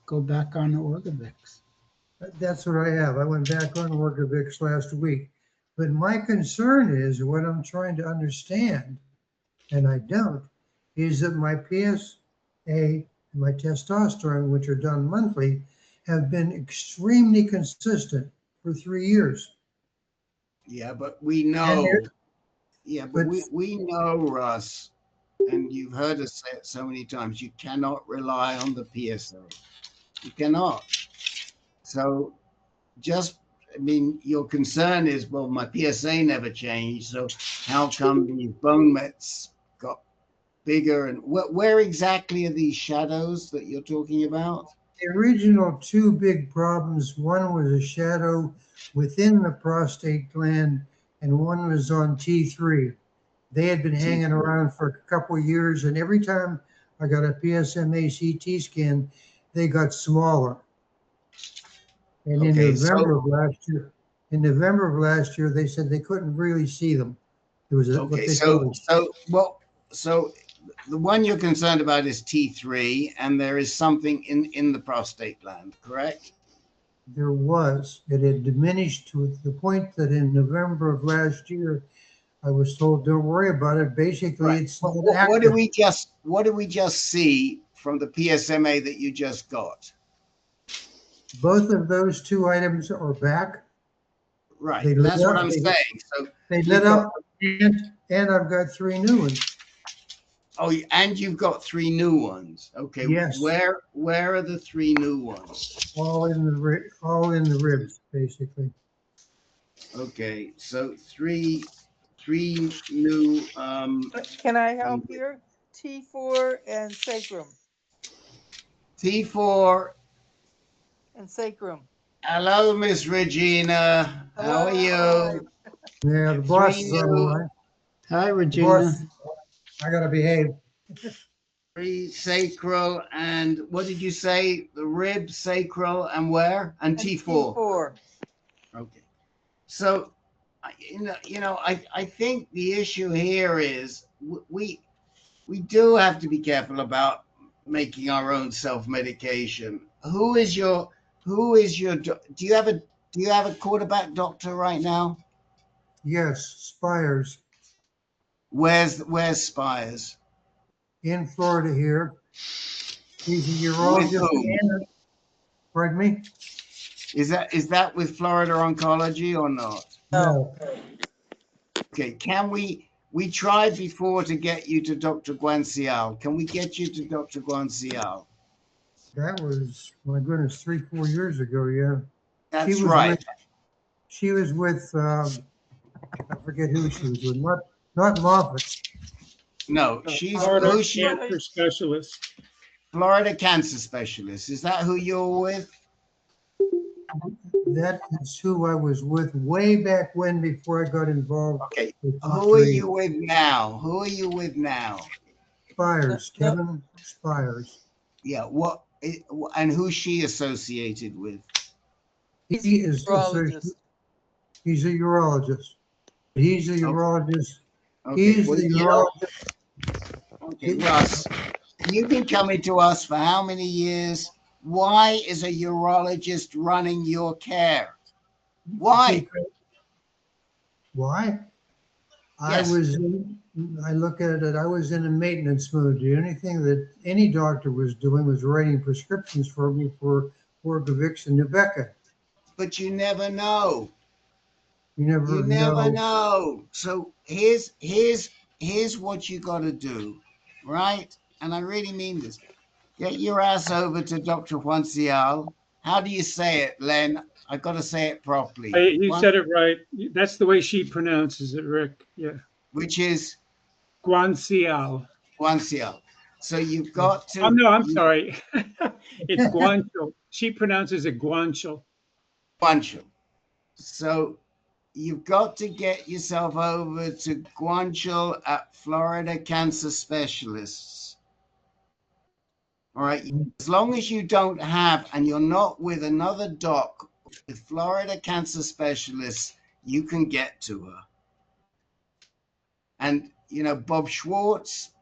go back on Orgovix. That's what I have. I went back on Orgovix last week. But my concern is what I'm trying to understand, and I don't, is that my PSA and my testosterone, which are done monthly, have been extremely consistent for 3 years. Yeah, but we know. Yeah, but we know, Russ, and you've heard us say it so many times, you cannot rely on the PSA. You cannot. So just, I mean, your concern is, well, my PSA never changed, so how come these bone mets got bigger? And where exactly are these shadows that you're talking about? The original two big problems, one was a shadow within the prostate gland, and one was on T3. They had been hanging around for a couple of years, and every time I got a PSMA CT scan, they got smaller. And in November of last year, they said they couldn't really see them. It was Okay, so the one you're concerned about is T3, and there is something in the prostate gland, correct? There was. It had diminished to the point that in November of last year, I was told, "Don't worry about it." Basically, Right. it's What did we just see from the PSMA that you just got? Both of those two items are back. Right. They That's what up, I'm saying. So they lit up, and I've got 3 new ones. Oh, and you've got 3 new ones. Okay. Yes. Where are the 3 new ones? All in the ribs, basically. Okay. So three new. Can I help here? T4 and sacrum. T4 and sacrum. Hello, Miss Regina. How are you? Yeah, the boss is on the line. Hi, Regina. I gotta behave. 3 sacral and what did you say? The rib, sacral, and where? And T4. T4. Okay. So, I think the issue here is we do have to be careful about making our own self-medication. Do you have a quarterback doctor right now? Yes, Spires. Where's Spires? In Florida here. He's a urologist. Pardon me? Is that with Florida Oncology or not? No. Okay, can we tried before to get you to Dr. Guancial. Can we get you to Dr. Guancial? That was, my goodness, 3-4 years ago, yeah. That's right. She was with, I forget who she was with, not Moffitt. No, she's Florida cancer specialist. Florida cancer specialist. Is that who you're with? That is who I was with way back when, before I got involved. Okay, who are you with now? Who are you with now? Spires, Kevin Spires. Yeah, and who's she associated with? He is he's a urologist. He's a urologist. Okay. He's the urologist. Okay, Russ, you've been coming to us for how many years? Why is a urologist running your care? Why? Why? Yes. I look at it, I was in a maintenance mode. The only thing that any doctor was doing was writing prescriptions for me for Orgovix and Nubeca. But you never know. You never know. So here's what you got to do, right? And I really mean this. Get your ass over to Dr. Juancial. How do you say it, Len? I've got to say it properly. You said it right. That's the way she pronounces it, Rick. Yeah. Which is? Guancial. Guancial. So you've got to. Oh, no, I'm sorry. It's guancial. She pronounces it guancial. Guancial. So you've got to get yourself over to Guancial at Florida Cancer Specialists. All right. As long as you don't have, and you're not with another doc with Florida Cancer Specialists, you can get to her. And, Bob Schwartz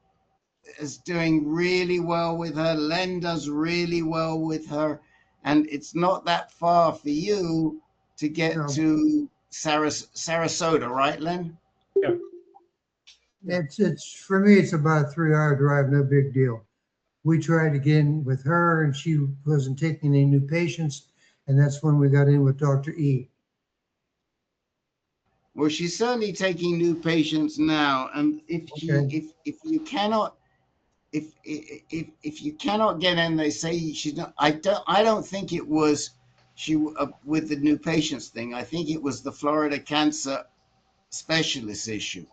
is doing really well with her. Len does really well with her. And it's not that far for you to get to Sarasota, right, Len? Yeah. It's for me, it's about a 3-hour drive, no big deal. We tried again with her, and she wasn't taking any new patients, and that's when we got in with Dr. E. Well, she's certainly taking new patients now, and if you cannot, if you cannot get in, they say she's not. I don't think it was with the new patients thing. I think it was the Florida cancer specialist issue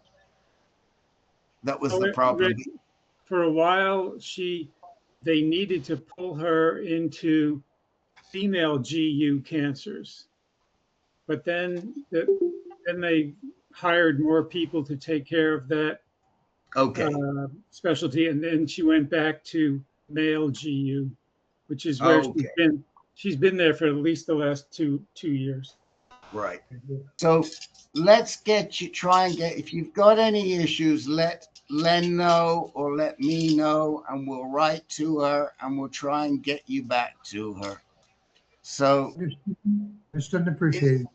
that was the problem. For a while, they needed to pull her into female GU cancers, but then they hired more people to take care of that specialty, and then she went back to male GU, which is where she's been there for at least the last two years. Right. So let's try and get, if you've got any issues, let Len know or let me know, and we'll write to her and we'll try and get you back to her. So understood, appreciated.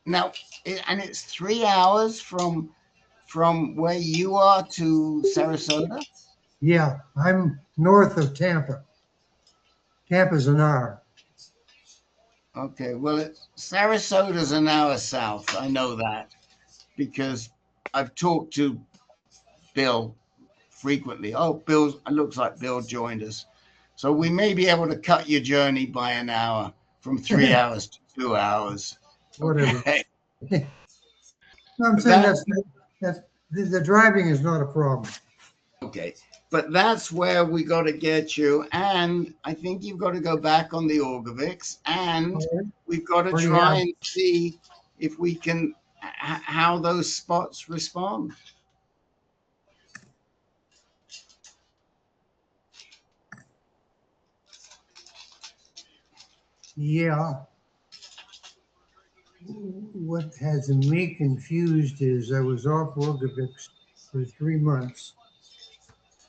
Now, and it's 3 hours from where you are to Sarasota? Yeah, I'm north of Tampa. Tampa's an hour. Okay, well, Sarasota's an hour south. I know that because I've talked to Bill frequently. Oh, it looks like Bill joined us. So we may be able to cut your journey by an hour from 3 hours to 2 hours. Whatever. Okay. No, I'm saying that's the driving is not a problem. Okay, but that's where we got to get you, and I think you've got to go back on the Orgovix, and we've got to try and see if we can how those spots respond. Yeah. What has me confused is I was off Orgovix for 3 months,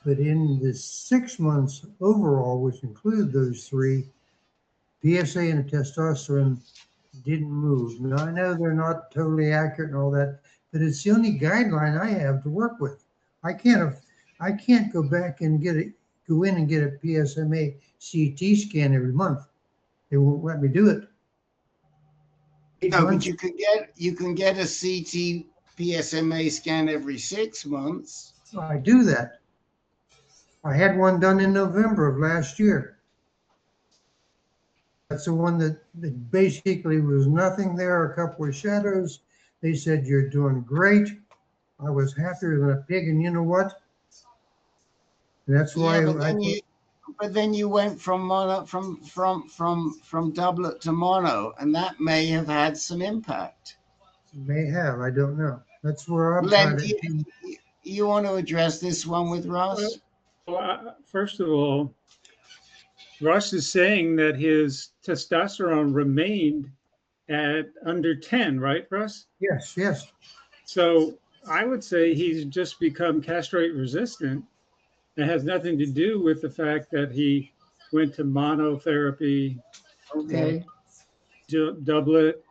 but in the 6 months overall, which include those 3, PSA and testosterone didn't move. Now I know they're not totally accurate and all that, but it's the only guideline I have to work with. I can't go back and go in and get a PSMA CT scan every month. They won't let me do it. No, but you can get a CT PSMA scan every 6 months. I do that. I had one done in November of last year. That's the one that basically was nothing there, a couple of shadows. They said, "You're doing great." I was happier than a pig, and you know what? That's why but then you went from mono from doublet to mono, and that may have had some impact. May have, I don't know. That's where I'm Len, trying to. You want to address this one with Russ? Well, first of all, Russ is saying that his testosterone remained at under 10, right, Russ? Yes, yes. So I would say he's just become castrate resistant. It has nothing to do with the fact that he went to monotherapy, doublet.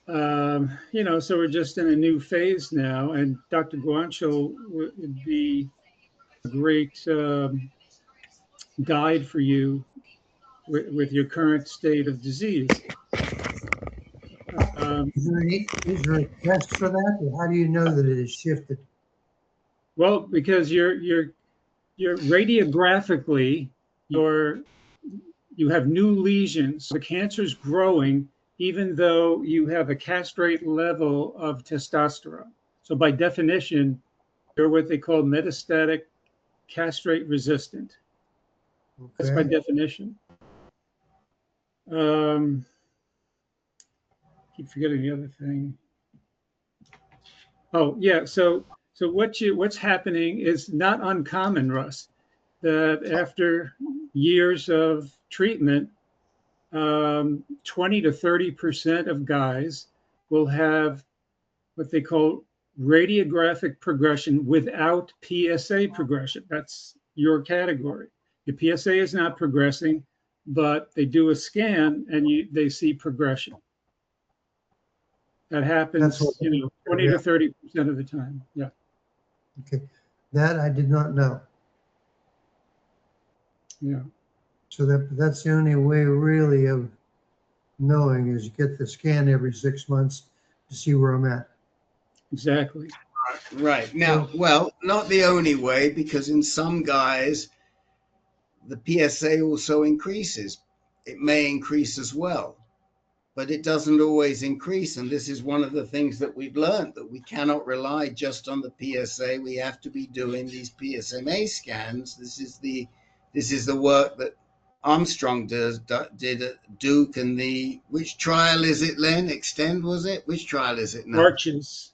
So we're just in a new phase now, and Dr. Guancho would be a great guide for you with your current state of disease. Is there a test for that, or how do you know that it has shifted? Well, because you're radiographically, you have new lesions. The cancer's growing, even though you have a castrate level of testosterone. So by definition, you're what they call metastatic castrate resistant. Okay. That's by definition. Keep forgetting the other thing. Oh yeah, so what's happening is not uncommon, Russ, that after years of treatment, 20 to 30% of guys will have what they call radiographic progression without PSA progression. That's your category. Your PSA is not progressing, but they do a scan and they see progression. That happens, 20 to 30% of the time. Yeah. Okay, that I did not know. Yeah. So that's the only way really of knowing is get the scan every 6 months to see where I'm at. Exactly. Right. Now, well, not the only way, because in some guys, the PSA also increases. It may increase as well, but it doesn't always increase. And this is one of the things that we've learned, that we cannot rely just on the PSA. We have to be doing these PSMA scans. This is the work that Armstrong did at Duke, and which trial is it, Len? Extend, was it? Which trial is it now? Arches.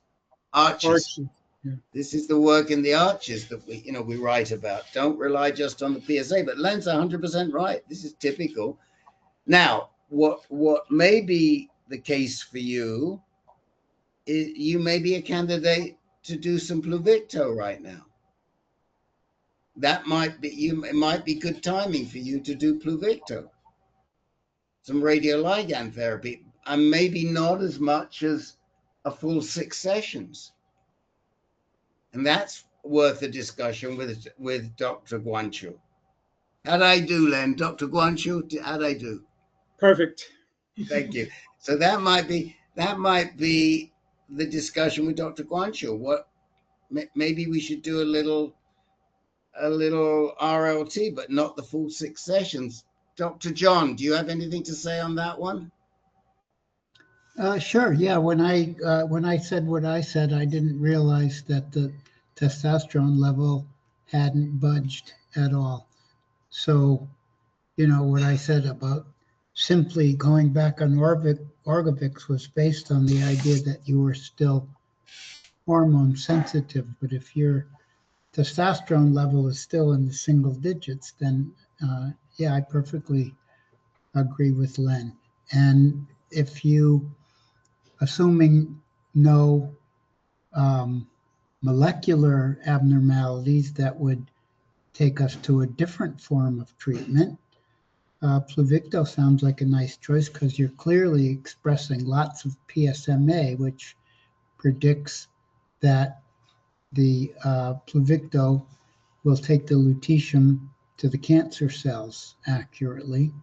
Arches. Yeah. This is the work in the arches that we write about. Don't rely just on the PSA, but Len's 100% right. This is typical. Now, what may be the case for you is you may be a candidate to do some Pluvicto right now. That might be it might be good timing for you to do Pluvicto, some radioligand therapy, and maybe not as much as a full 6 sessions. And that's worth a discussion with Dr. Guanchu. How'd I do, Len? Dr. Guanchu, how'd I do? Perfect. Thank you. So that might be the discussion with Dr. Guanchu. What maybe we should do a little RLT, but not the full 6 sessions. Dr. John, do you have anything to say on that one? Sure. Yeah. When I said what I said, I didn't realize that the testosterone level hadn't budged at all. So, what I said about simply going back on Orgovyx was based on the idea that you were still hormone sensitive. But if your testosterone level is still in the single digits, then yeah, I perfectly agree with Len. And if you, assuming no molecular abnormalities that would take us to a different form of treatment, Pluvicto sounds like a nice choice because you're clearly expressing lots of PSMA, which predicts that the Pluvicto will take the lutetium to the cancer cells accurately.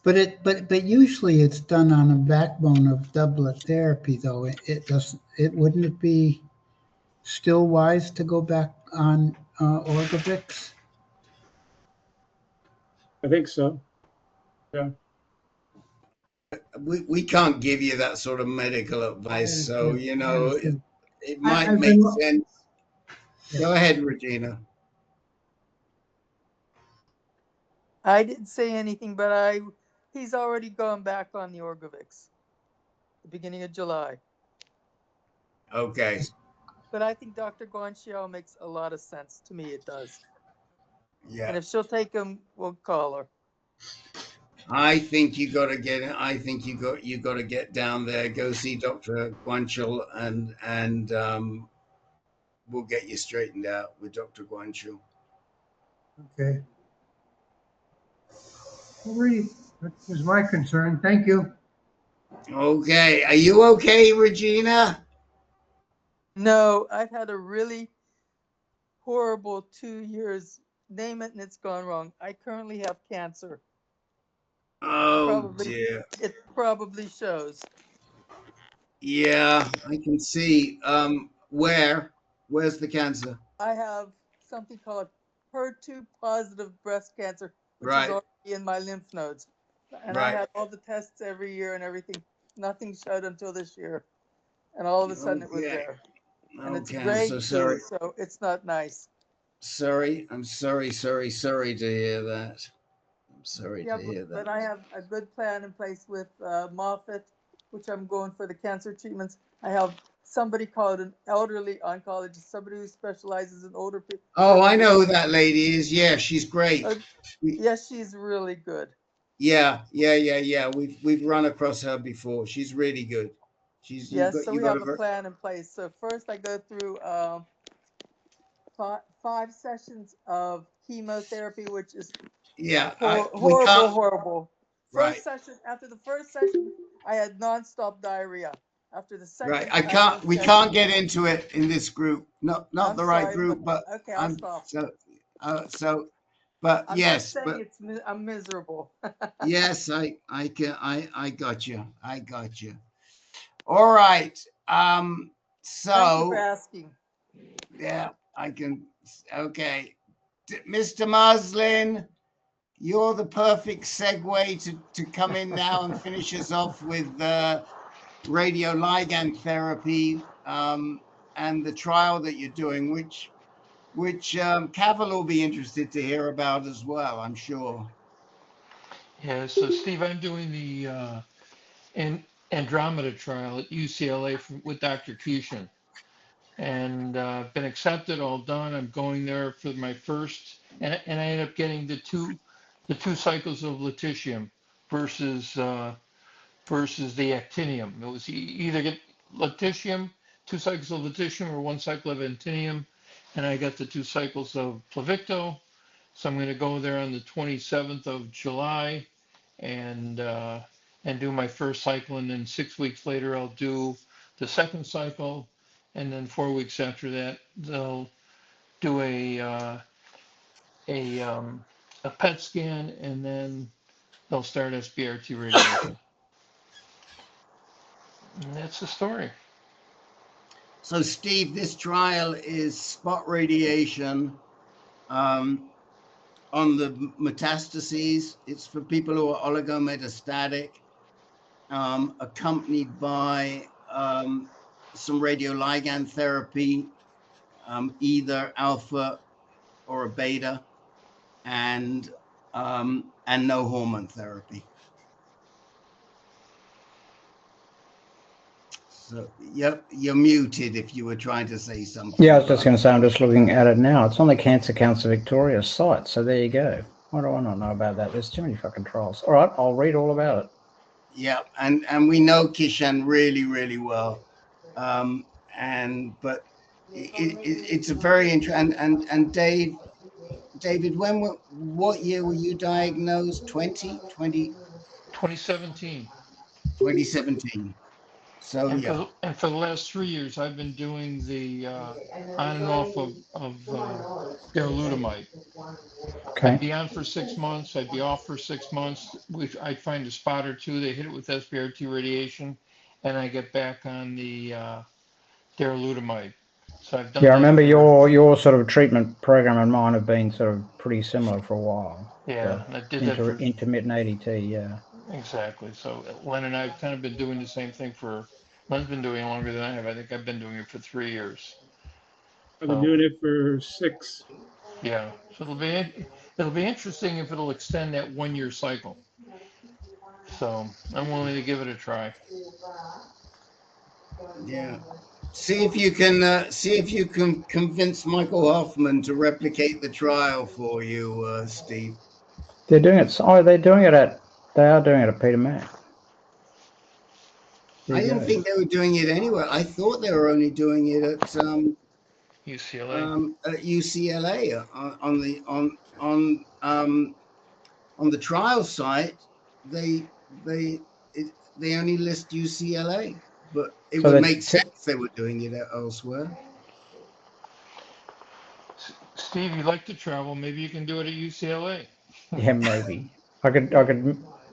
But usually it's done on a backbone of doublet therapy, though. Wouldn't it be still wise to go back on Orgovyx? I think so. Yeah. We can't give you that sort of medical advice, so it might I've make been- sense. Go ahead, Regina. I didn't say anything, but he's already gone back on the Orgovyx, the beginning of July. Okay. But I think Dr. Guanxiao makes a lot of sense. To me, it does. Yeah. And if she'll take him, we'll call her. I think you got to get down there, go see Dr. Guanchu, and we'll get you straightened out with Dr. Guanchu. Okay. Alrighty, that was my concern. Thank you. Okay. Are you okay, Regina? No, I've had a really horrible 2 years. Name it and it's gone wrong. I currently have cancer. Oh, dear. It probably shows. Yeah, I can see. Where's the cancer? I have something called HER2 positive breast cancer, which Right. is already in my lymph nodes. And I Right. had all the tests every year and everything. Nothing showed until this year. And all of a sudden it was Okay. there. And it's Okay, grade so 2, sorry. so it's not nice. Sorry. I'm sorry to hear that. I'm sorry to hear that. But I have a good plan in place with Moffitt, which I'm going for the cancer treatments. I have somebody called an elderly oncologist, somebody who specializes in older people. Oh, I know who that lady is. Yeah, she's great. Yes, she's really good. Yeah. We've run across her before. She's really good. Yes, so we have a plan in place. So first I go through 5 sessions of chemotherapy, which is horrible. After the first session, I had nonstop diarrhea. After the second, right. We can't get into it in this group. Not the right group, but okay, I'll stop. But I'm yes, just saying I'm miserable. yes, I got you. I got you. All right. Thank you So for asking. yeah, I can. Okay, Mr. Muslin, you're the perfect segue to come in now and finish us off with radioligand therapy and the trial that you're doing, which Cavill will be interested to hear about as well, I'm sure. Yeah, so Steve, I'm doing the ANDROMEDA trial at UCLA with Dr. Kishan. And been accepted, all done. I'm going there for my first, and I ended up getting the two cycles of lutetium versus the actinium. It was either get lutetium, 2 cycles of lutetium, or 1 cycle of actinium, and I got the 2 cycles of Pluvicto. So I'm going to go there on the 27th of July and do my first cycle, and then 6 weeks later I'll do the second cycle, and then 4 weeks after that they'll do a PET scan, and then they'll start SBRT radiation. And that's the story. So Steve, this trial is spot radiation on the metastases. It's for people who are oligometastatic, accompanied by some radioligand therapy, either alpha or a beta, and no hormone therapy. So yep, you're muted if you were trying to say something. Yeah, I was just going to say, I'm just looking at it now. It's on the Cancer Council Victoria site, so there you go. Why do I not know about that? There's too many fucking trials. All right, I'll read all about it. Yeah, and we know Kishan really, really well. But it's a very interesting, and David, what year were you diagnosed? 2017. 2017. So and yeah. For the last 3 years, I've been doing the on and off of darolutamide. Okay. I'd be on for 6 months. I'd be off for 6 months. I'd find a spot or two. They hit it with SBRT radiation, and I get back on the darolutamide. So I've done. Yeah, I remember your sort of treatment program and mine have been sort of pretty similar for a while. Yeah, I did that for intermittent ADT. Yeah. Exactly. So Len and I have kind of been doing the same thing Len's been doing it longer than I have. I think I've been doing it for 3 years. I've been doing it for 6. Yeah. So it'll be interesting if it'll extend that 1 year cycle. So I'm willing to give it a try. Yeah. See if you can convince Michael Hoffman to replicate the trial for you, Steve. They're doing it. Oh, they are doing it at Peter Mac. I didn't think they were doing it anywhere. I thought they were only doing it at UCLA. At UCLA on the trial site. They only list UCLA, but it would make sense they were doing it elsewhere. Steve, you like to travel. Maybe you can do it at UCLA. Yeah, maybe. I could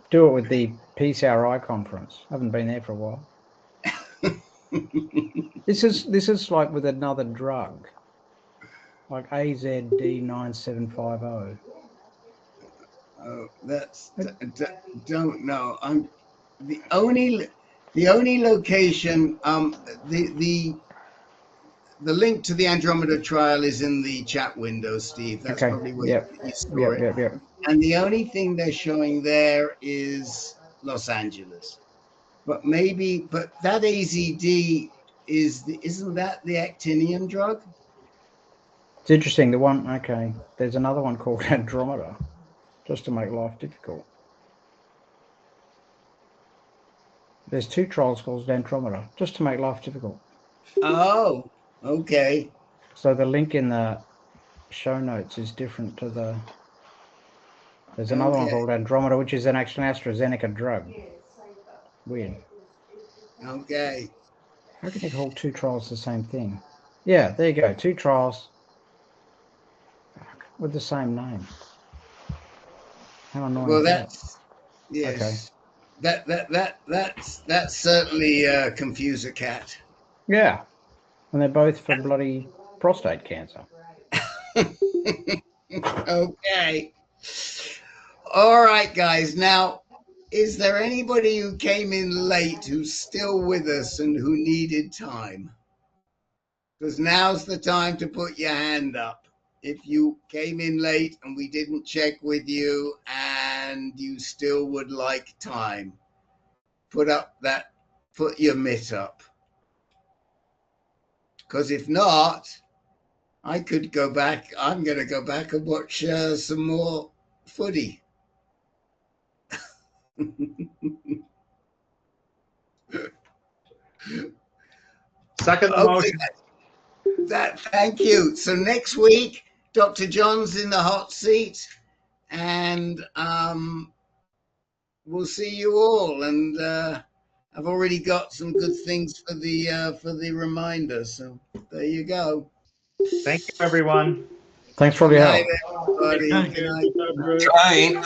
do it with the PCRI conference. I haven't been there for a while. This is like with another drug, like AZD9750. Oh, don't know. I'm the only location. The link to the Andromeda trial is in the chat window, Steve. That's probably where you saw it. Yep. And the only thing they're showing there is Los Angeles. But that AZD isn't that the actinium drug? It's interesting. There's another one called ANDROMEDA, just to make life difficult. There's 2 trials called ANDROMEDA, just to make life difficult. Oh, okay. So the link in the show notes is different to the. There's another one called ANDROMEDA, which is actually an AstraZeneca drug. Weird. Okay. How can you call 2 trials the same thing? Yeah, there you go. 2 trials with the same name. How annoying. Well, that's yes. Okay. That's certainly confuse a cat. Yeah. And they're both for bloody prostate cancer. Okay. All right, guys. Now, is there anybody who came in late who's still with us and who needed time? Because now's the time to put your hand up. If you came in late and we didn't check with you and you still would like time, put your mitt up. Because if not, I could go back. I'm going to go back and watch some more footy. Second the motion. Thank you. So next week, Dr. John's in the hot seat, and we'll see you all. And I've already got some good things for the reminder. So there you go. Thank you, everyone. Thanks for your help. Good night, everybody. Good night. Trying.